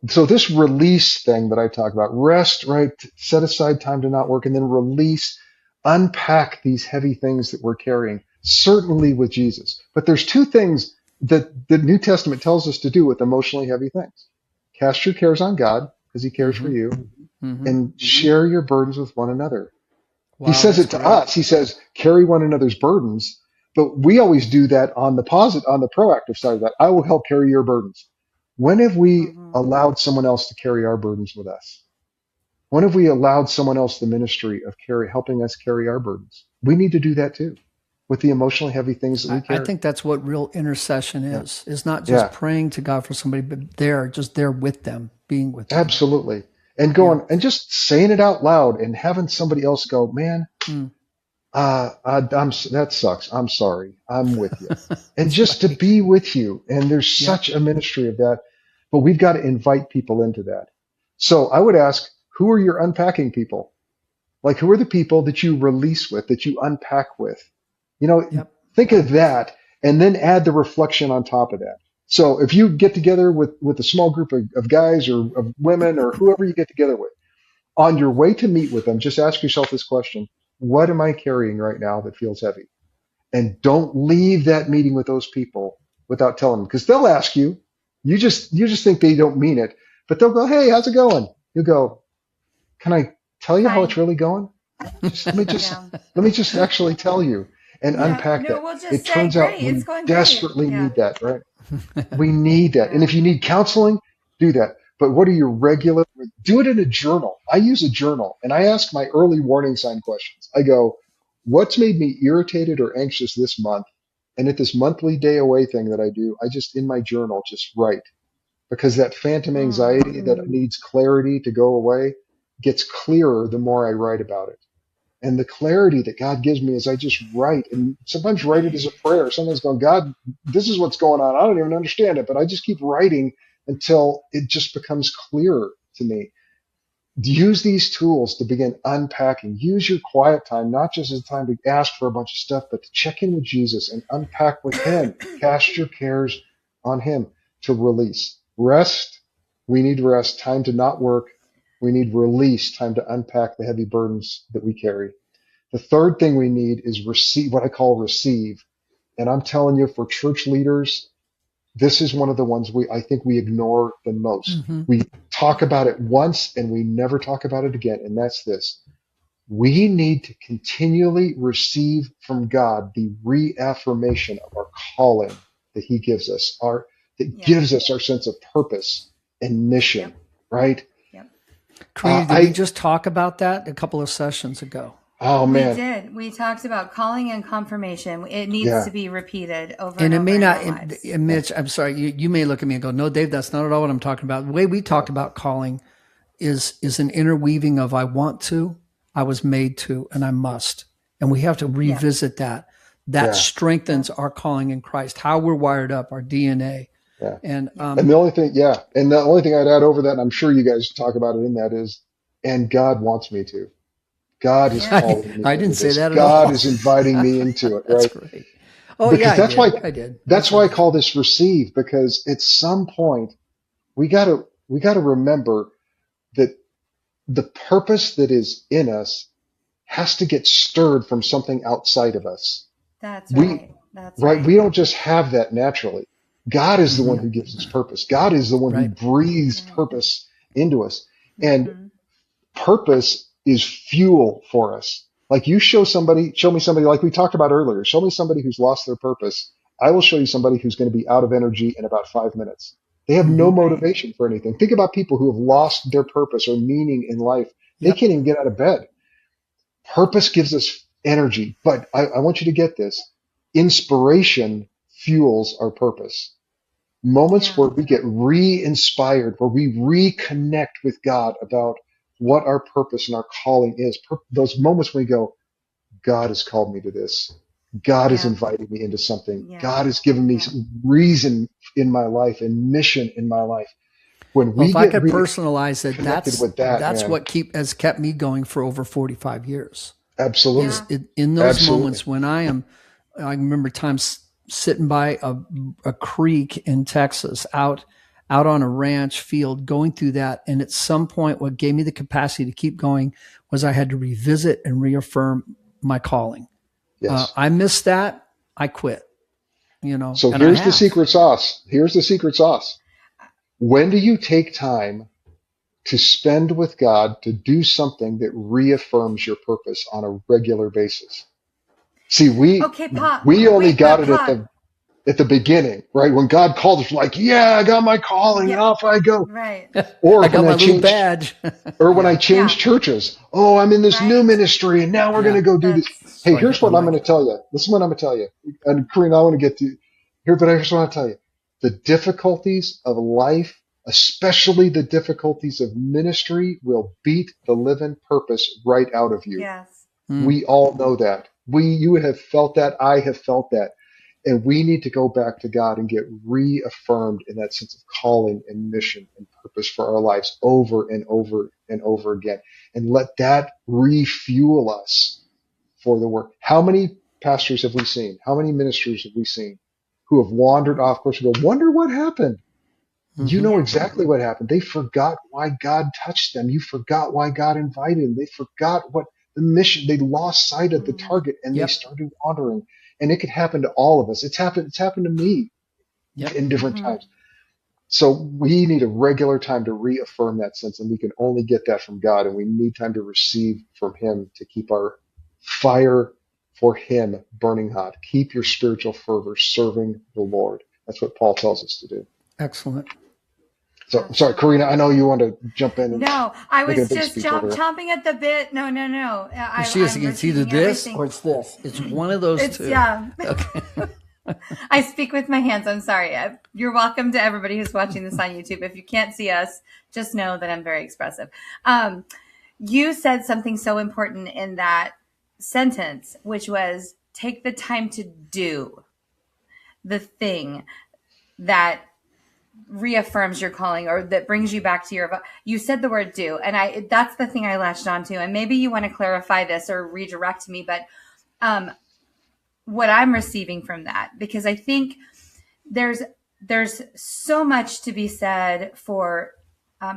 this release thing that I talk about, rest, right? Set aside time to not work, and then release, unpack these heavy things that we're carrying, certainly with Jesus. But there's two things that the New Testament tells us to do with emotionally heavy things. Cast your cares on God because he cares for you, and share your burdens with one another. Wow, he says it to us. He says, carry one another's burdens, but we always do that on the proactive side of that. I will help carry your burdens. When have we allowed someone else to carry our burdens with us? When have we allowed someone else the ministry of helping us carry our burdens? We need to do that too, with the emotionally heavy things that we carry. I think that's what real intercession is. It's not just praying to God for somebody, but just there with them, being with them. Absolutely. And going and just saying it out loud and having somebody else go, man, that sucks. I'm sorry. I'm with you. And just to be with you. And there's such a ministry of that, but we've got to invite people into that. So I would ask, who are your unpacking people? Like, who are the people that you release with, that you unpack with? Think of that and then add the reflection on top of that. So if you get together with a small group of guys or of women or whoever you get together with, on your way to meet with them, just ask yourself this question: what am I carrying right now that feels heavy? And don't leave that meeting with those people without telling them, because they'll ask you. You just think they don't mean it, but they'll go, "Hey, how's it going?" You go, "Can I tell you how it's really going? Let me just actually tell you and unpack that." We'll just it turns out we desperately need that, right? We need that. And if you need counseling, do that. But what are your do it in a journal. I use a journal and I ask my early warning sign questions. I go, what's made me irritated or anxious this month? And at this monthly day away thing that I do, I just, in my journal, just write, because that phantom anxiety that needs clarity to go away gets clearer the more I write about it. And the clarity that God gives me is I just write, and sometimes write it as a prayer. Sometimes going, God, this is what's going on. I don't even understand it, but I just keep writing until it just becomes clearer to me. Use these tools to begin unpacking. Use your quiet time, not just as a time to ask for a bunch of stuff, but to check in with Jesus and unpack with him. Cast your cares on him to release. Rest. We need rest. Time to not work. We need release, time to unpack the heavy burdens that we carry. The third thing we need is receive, what I call receive. And I'm telling you, for church leaders, this is one of the ones I think we ignore the most. We talk about it once and we never talk about it again. And that's this. We need to continually receive from God the reaffirmation of our calling that he gives us, gives us our sense of purpose and mission, right? Corrina, did we just talk about that a couple of sessions ago? Oh, man. We did. We talked about calling and confirmation. It needs to be repeated over and it over may not, and Mitch, I'm sorry, you may look at me and go, no, Dave, that's not at all what I'm talking about. The way we talked about calling is an interweaving of I want to, I was made to, and I must. And we have to revisit that. That strengthens our calling in Christ, how we're wired up, our DNA. Yeah. And the only thing I'd add over that, and I'm sure you guys talk about it in that, is, and God wants me to. God is calling me. I didn't say that at all. God is inviting me into it, right? That's great. Oh, because that's why I did. That's why I call this receive, because at some point we gotta remember that the purpose that is in us has to get stirred from something outside of us. That's right. That's right. We don't just have that naturally. God is the one who gives us purpose. God is the one who breathes purpose into us. And purpose is fuel for us. Like, you show me somebody like we talked about earlier. Show me somebody who's lost their purpose. I will show you somebody who's going to be out of energy in about 5 minutes. They have no motivation for anything. Think about people who have lost their purpose or meaning in life. They can't even get out of bed. Purpose gives us energy. But I want you to get this. Inspiration fuels our purpose. Moments where we get re-inspired, where we reconnect with God about what our purpose and our calling is. Those moments when we go, God has called me to this. God has invited me into something. God has given me some reason in my life and mission in my life. When Well, we if I get could personalize it, connected with that, that's man, what has kept me going for over 45 years. absolutely. Is in those moments when I remember times sitting by a creek in Texas, out on a ranch field, going through that. And at some point, what gave me the capacity to keep going was I had to revisit and reaffirm my calling. Yes. I missed that. I quit, So and here's the secret sauce. Here's the secret sauce. When do you take time to spend with God to do something that reaffirms your purpose on a regular basis? See, Okay, Pop. we only got it Pop. at the beginning, right? When God called us, like, yeah, I got my calling, and off I go. Right. Or I got my little badge. Or when I changed churches, oh, I'm in this new ministry, and now we're going to go do this. Hey, here's what I'm going to tell you. Listen, what I'm going to tell you. And Corrina, I want to get to here, but I just want to tell you the difficulties of life, especially the difficulties of ministry, will beat the living purpose right out of you. Yes. We all know that. You have felt that. I have felt that. And we need to go back to God and get reaffirmed in that sense of calling and mission and purpose for our lives over and over and over again. And let that refuel us for the work. How many pastors have we seen? How many ministers have we seen who have wandered off course and go, wonder what happened? You know exactly what happened. They forgot why God touched them. You forgot why God invited them. They forgot what the mission. They lost sight of the target and they started wandering. And it could happen to all of us. It's happened to me in different times. So we need a regular time to reaffirm that sense, and we can only get that from God, and we need time to receive from Him to keep our fire for Him burning hot. Keep your spiritual fervor serving the Lord. That's what Paul tells us to do. Excellent. So, I'm sorry, Corrina, I know you want to jump in. No, I was just chomping at the bit. No. It's either this or it's this. It's one of those two. Yeah. Okay. I speak with my hands. I'm sorry. You're welcome to everybody who's watching this on YouTube. If you can't see us, just know that I'm very expressive. You said something so important in that sentence, which was take the time to do the thing that reaffirms your calling or that brings you back to you said the word do. And that's the thing I latched onto. And maybe you want to clarify this or redirect me, but what I'm receiving from that, because I think there's so much to be said for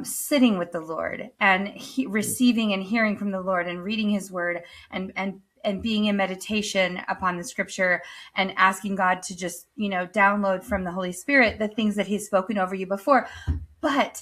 sitting with the Lord and receiving and hearing from the Lord and reading His Word and being in meditation upon the Scripture and asking God to just, download from the Holy Spirit the things that He's spoken over you before. But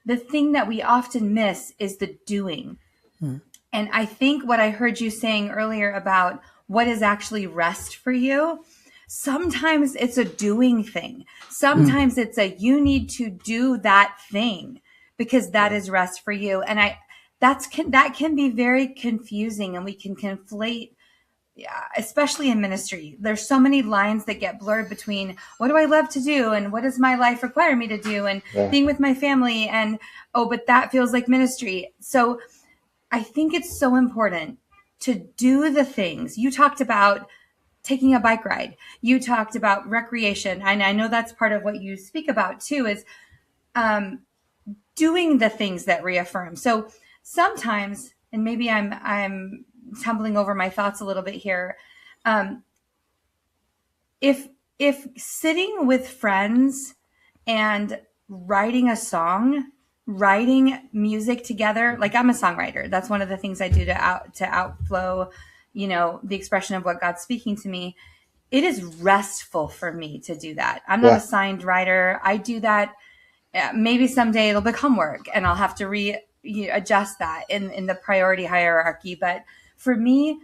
the thing that we often miss is the doing. And I think what I heard you saying earlier about what is actually rest for you, sometimes it's a doing thing. Sometimes it's you need to do that thing because that is rest for you. And that can be very confusing, and we can conflate, especially in ministry. There's so many lines that get blurred between what do I love to do and what does my life require me to do and being with my family and, but that feels like ministry. So I think it's so important to do the things. You talked about taking a bike ride. You talked about recreation. And I know that's part of what you speak about too, is doing the things that reaffirm. So sometimes, and maybe I'm tumbling over my thoughts a little bit here. If sitting with friends and writing a song, writing music together, like I'm a songwriter. That's one of the things I do to outflow, the expression of what God's speaking to me. It is restful for me to do that. I'm not a signed writer. I do that. Maybe someday it'll become work and I'll have to adjust that in the priority hierarchy. But for me,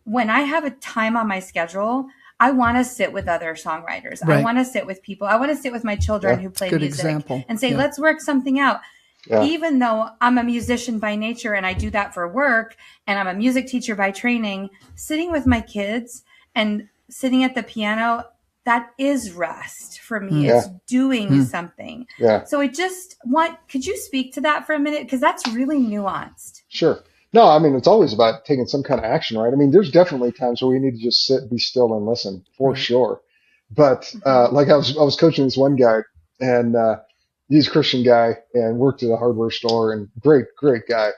when I have a time on my schedule, I want to sit with other songwriters. Right. I want to sit with people. I want to sit with my children who play music and say, let's work something out. Yeah. Even though I'm a musician by nature and I do that for work and I'm a music teacher by training, sitting with my kids and sitting at the piano, that is rest for me. It's doing something. Yeah. So could you speak to that for a minute? Because that's really nuanced. Sure. No, I mean, it's always about taking some kind of action, right? I mean, there's definitely times where we need to just sit, be still, and listen, for sure. But like I was coaching this one guy, and he's a Christian guy and worked at a hardware store and great guy.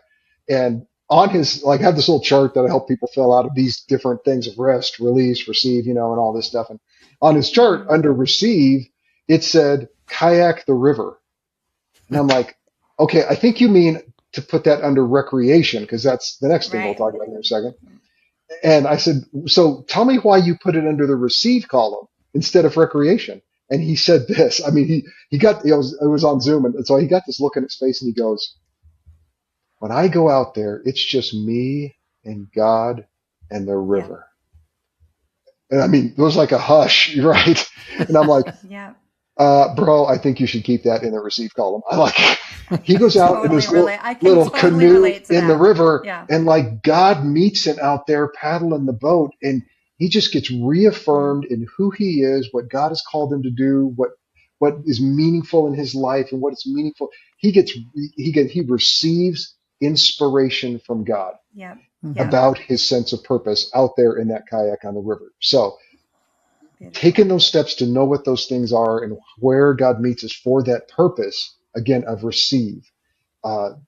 And on his, like, had this little chart that I help people fill out of these different things of rest, release, receive, and all this stuff. And on his chart under receive, it said kayak the river. And I'm like, okay, I think you mean to put that under recreation, because that's the next thing we'll talk about in a second. And I said, so tell me why you put it under the receive column instead of recreation. And he said this. I mean, it was on Zoom. And so he got this look in his face and he goes, when I go out there, it's just me and God and the river. Yeah. And I mean, it was like a hush, right? And I'm like, yeah. Bro, I think you should keep that in the receive column. I like, he goes out totally in his totally little canoe in the river, yeah. and like God meets him out there paddling the boat, and he just gets reaffirmed in who he is, what God has called him to do, what is meaningful in his life, and what is meaningful. He receives inspiration from God about his sense of purpose out there in that kayak on the river. So, taking those steps to know what those things are and where God meets us for that purpose, again, of receive,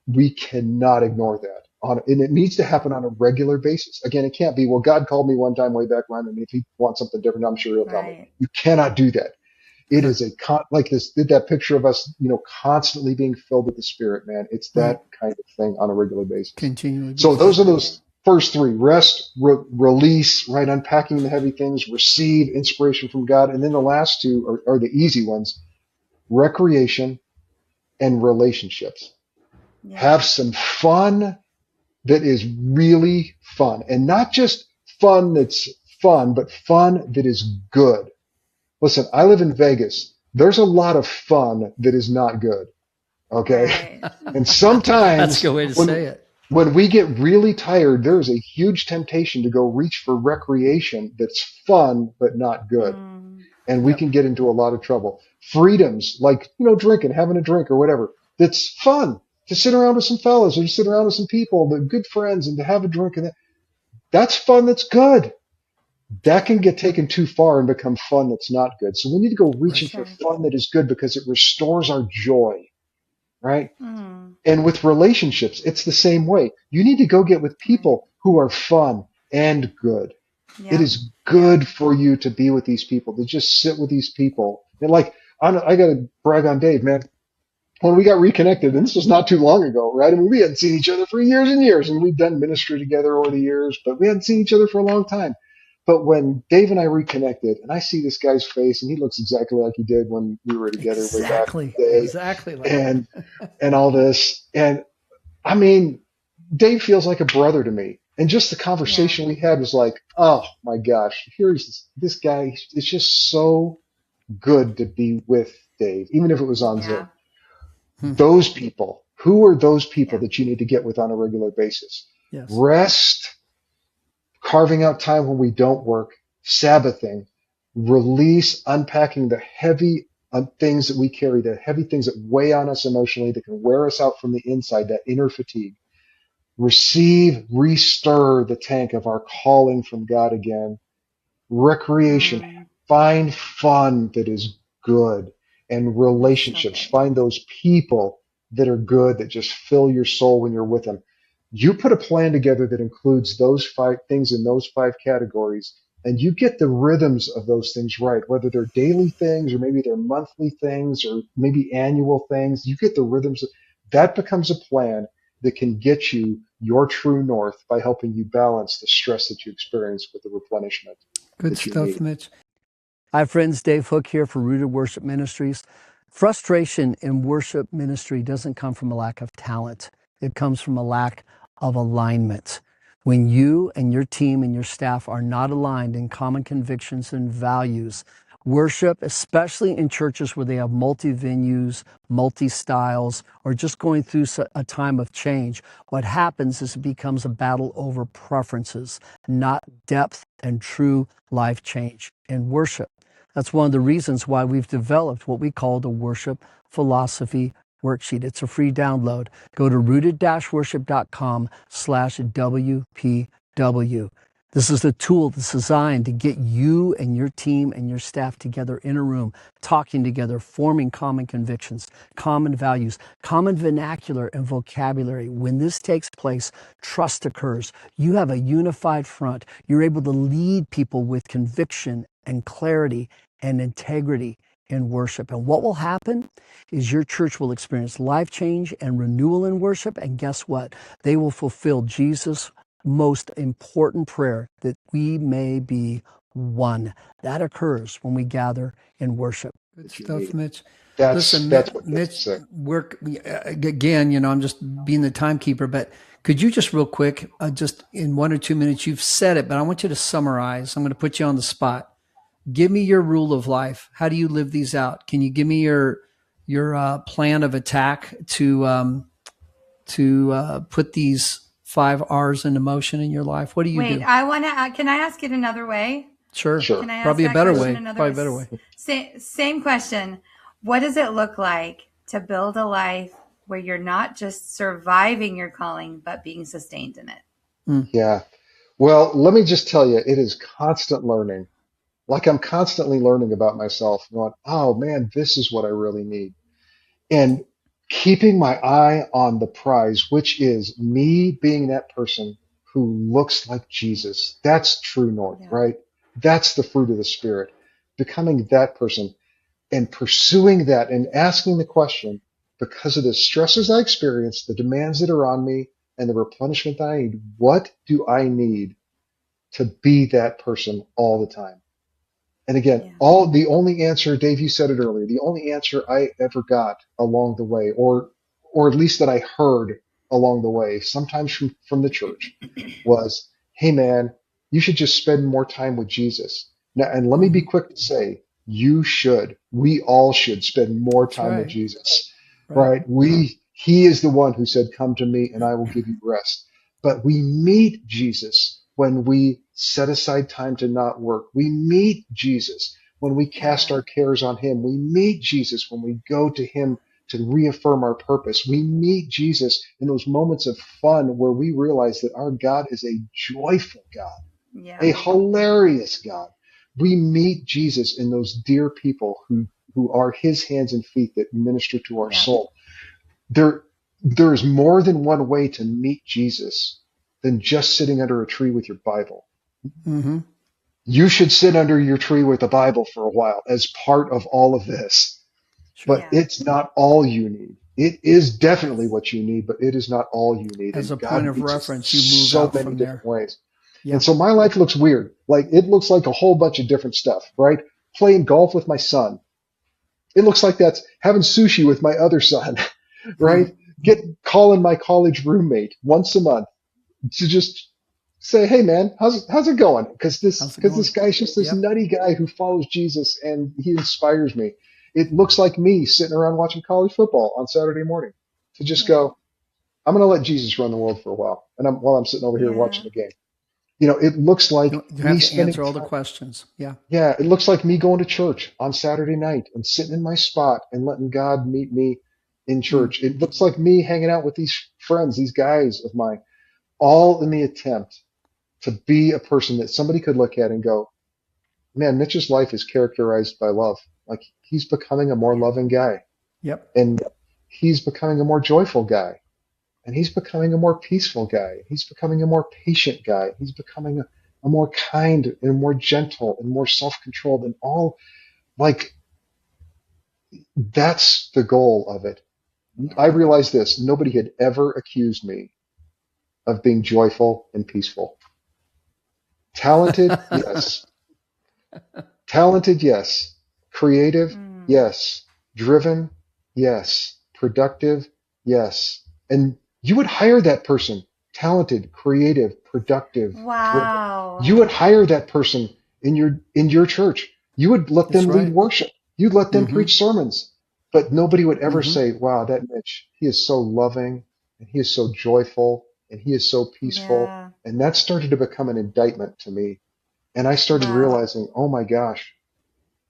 we cannot ignore that. And it needs to happen on a regular basis. Again, it can't be, well, God called me one time way back when, and if he wants something different, I'm sure he'll tell me. You cannot do that. It is like this, did that picture of us, constantly being filled with the Spirit, man. It's that kind of thing on a regular basis. Continually. So those are those first three: rest, release, right? Unpacking the heavy things, receive inspiration from God. And then the last two are the easy ones: recreation and relationships. Yeah. Have some fun that is really fun, and not just fun that's fun, but fun that is good. Listen, I live in Vegas. There's a lot of fun that is not good. Okay. Right. And sometimes that's a good way to say it. When we get really tired, there is a huge temptation to go reach for recreation that's fun, but not good. And we can get into a lot of trouble. Freedoms like, drinking, having a drink or whatever. That's fun to sit around with some fellas or to sit around with some people, the good friends, and to have a drink. And that's fun. That's good. That can get taken too far and become fun that's not good. So we need to go reaching for fun that is good because it restores our joy, right? And with relationships, it's the same way. You need to go get with people who are fun and good. Yeah. It is good for you to be with these people, to just sit with these people. And like, I got to brag on Dave, man. When we got reconnected, and this was not too long ago, right? I mean, we hadn't seen each other for years and years, and we've done ministry together over the years, but we hadn't seen each other for a long time. But when Dave and I reconnected, and I see this guy's face, and he looks exactly like he did when we were together way back in the day, exactly, like and all this, and I mean, Dave feels like a brother to me, and just the conversation we had was like, oh my gosh, here's this guy. It's just so good to be with Dave, even if it was on Zoom. Those people, who are those people that you need to get with on a regular basis? Yes. Rest. Carving out time when we don't work, Sabbathing, release, unpacking the heavy things that we carry, the heavy things that weigh on us emotionally, that can wear us out from the inside, that inner fatigue. Receive, restir the tank of our calling from God again. Recreation, find fun that is good. And relationships, find those people that are good, that just fill your soul when you're with them. You put a plan together that includes those 5 things in those 5 categories, and you get the rhythms of those things right, whether they're daily things or maybe they're monthly things or maybe annual things. You get the rhythms. That becomes a plan that can get you your true north by helping you balance the stress that you experience with the replenishment. Good stuff, Mitch. Hi, friends. Dave Hook here for Rooted Worship Ministries. Frustration in worship ministry doesn't come from a lack of talent. It comes from a lack of alignment. When you and your team and your staff are not aligned in common convictions and values, worship, especially in churches where they have multi-venues, multi-styles, or just going through a time of change, what happens is it becomes a battle over preferences, not depth and true life change in worship. That's one of the reasons why we've developed what we call the Worship Philosophy Worksheet. It's a free download. Go to rooted-worship.com/WPW. This is a tool that's designed to get you and your team and your staff together in a room, talking together, forming common convictions, common values, common vernacular and vocabulary. When this takes place, trust occurs. You have a unified front. You're able to lead people with conviction and clarity and integrity in worship. And what will happen is your church will experience life change and renewal in worship. And guess what? They will fulfill Jesus' most important prayer, that we may be one. That occurs when we gather in worship. Good stuff, Mitch. Listen, That's what Mitch, that's again, I'm just being the timekeeper, but could you just real quick, just in 1 or 2 minutes, you've said it, but I want you to summarize. I'm going to put you on the spot. Give me your rule of life. How do you live these out? Can you give me your plan of attack to put these 5 R's into motion in your life? What do you do? Wait, I want to. Can I ask it another way? Sure. Can I ask Probably a that better question way. another Probably a better way. Same question. What does it look like to build a life where you're not just surviving your calling, but being sustained in it? Yeah. Well, let me just tell you, it is constant learning. Like I'm constantly learning about myself, going, oh man, this is what I really need. And keeping my eye on the prize, which is me being that person who looks like Jesus. That's true north, Yeah. right? That's the fruit of the Spirit. Becoming that person and pursuing that and asking the question, because of the stresses I experience, the demands that are on me, and the replenishment that I need, what do I need to be that person all the time? And again, Yeah. the only answer, Dave, you said it earlier, the only answer I ever got along the way, or at least that I heard along the way, sometimes from the church, was, hey man, you should just spend more time with Jesus. Now, and let me be quick to say, you should. We all should spend more That's time with right. Jesus. Right. Right? He is the one who said, come to me and I will give you rest. But we meet Jesus when we set aside time to not work. We meet Jesus when we cast Yeah. our cares on him. We meet Jesus when we go to him to reaffirm our purpose. We meet Jesus in those moments of fun where we realize that our God is a joyful God, Yeah. a hilarious God. We meet Jesus in those dear people who are his hands and feet that minister to our Yeah. soul. There's more than one way to meet Jesus than just sitting under a tree with your Bible. Mm-hmm. You should sit under your tree with the Bible for a while as part of all of this. Sure. But it's not all you need. It is definitely what you need, but it is not all you need. As And a point God of meets us reference, in you move so out many from different there. ways. Yeah. And so my life looks weird. Like it looks like a whole bunch of different stuff, right? Playing golf with my son. It looks like that's having sushi with my other son, right? Calling my college roommate once a month to just say, hey man, how's it going? Because How's it this going? guy's just this Yep. nutty guy who follows Jesus and he inspires me. It looks like me sitting around watching college football on Saturday morning to just Yeah. go, I'm going to let Jesus run the world for a while. And while I'm sitting over here Yeah. watching the game, it looks like You me have to spending answer all the time. questions. Yeah. Yeah, it looks like me going to church on Saturday night and sitting in my spot and letting God meet me in church. It looks like me hanging out with these friends, these guys of mine, all in the attempt to be a person that somebody could look at and go, man, Mitch's life is characterized by love. Like he's becoming a more Yeah. loving guy Yep. and he's becoming a more joyful guy and he's becoming a more peaceful guy. He's becoming a more patient guy. He's becoming a more kind and more gentle and more self-controlled and all like that's the goal of it. Yeah. I realized this. Nobody had ever accused me of being joyful and peaceful. Talented, yes. Talented, yes. Creative, yes. Driven, yes. Productive, yes. And you would hire that person. Talented, creative, productive, driven. Wow. You would hire that person in your church. You would let That's them lead right. worship. You'd let them preach sermons. But nobody would ever say, wow, that Mitch, he is so loving and he is so joyful and he is so peaceful. Yeah. And that started to become an indictment to me. And I started Wow. realizing, oh my gosh,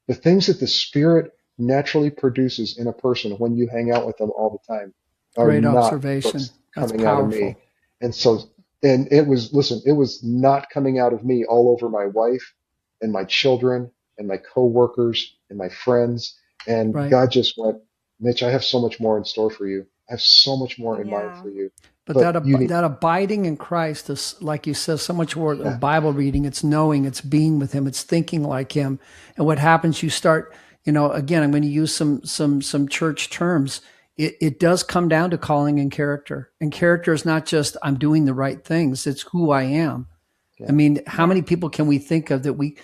the things that the Spirit naturally produces in a person when you hang out with them all the time are Great not observation. what's That's coming out of me. powerful. And so And it was, listen, it was not coming out of me all over my wife and my children and my coworkers and my friends. And Right. God just went, Mitch, I have so much more in store for you. I have so much more in mind Yeah. for you. But But you need, that abiding in Christ is, like you said, so much more yeah, of Bible reading. It's knowing, it's being with Him, it's thinking like Him. And what happens? You start, again, I'm going to use some church terms. It does come down to calling and character. And character is not just I'm doing the right things; it's who I am. yeah, I mean, how Yeah. many people can we think of that we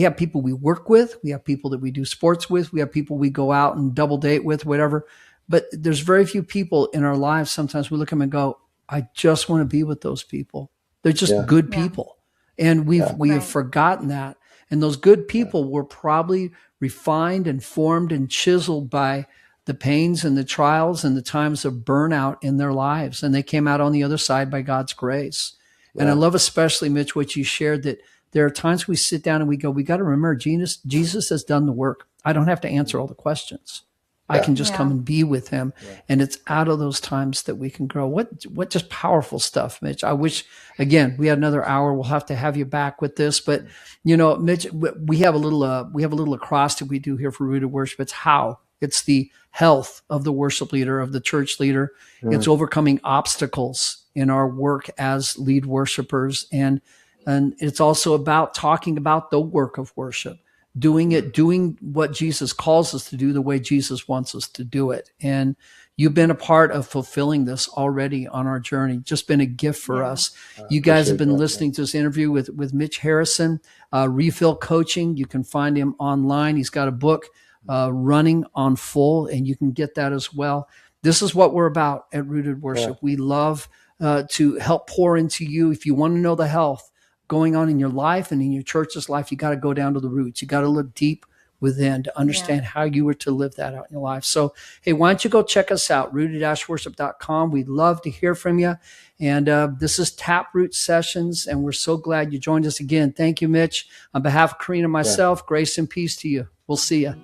have people we work with, we have people that we do sports with, we have people we go out and double date with, whatever. But there's very few people in our lives. Sometimes we look at them and go, I just want to be with those people. They're just yeah, good Yeah. people. And we yeah, have Right. forgotten that. And those good yeah, people were probably refined and formed and chiseled by the pains and the trials and the times of burnout in their lives. And they came out on the other side by God's grace. And I yeah, love especially, Mitch, what you shared, that there are times we sit down and we go, we got to remember Jesus has done the work. I don't have to answer all the questions. I yeah, can just come Yeah. and be with Him. yeah, And it's out of those times that we can grow. What just powerful stuff, Mitch. I wish, again, we had another hour. We'll have to have you back with this. But, Mitch, we have a little acrostic we do here for Rooted Worship. It's how. It's the health of the worship leader, of the church leader. It's mm, overcoming obstacles in our work as lead worshipers. And it's also about talking about the work of worship, doing what Jesus calls us to do the way Jesus wants us to do it. And you've been a part of fulfilling this already on our journey, just been a gift for Yeah. us. I You guys have appreciate been that. listening to this interview with Mitch Harrison, Refill Coaching. You can find him online. He's got a book, Running on Full, and you can get that as well. This is what we're about at Rooted Worship. We love to help pour into you. If you want to know the health going on in your life and in your church's life, you got to go down to the roots. You got to look deep within to understand how you were to live that out in your life. So, hey, why don't you go check us out, rooted-worship.com. We'd love to hear from you. And this is Taproot Sessions, and we're so glad you joined us again. Thank you, Mitch. On behalf of Corrina and myself, grace and peace to you. We'll see you.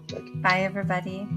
Thank you. Bye, everybody.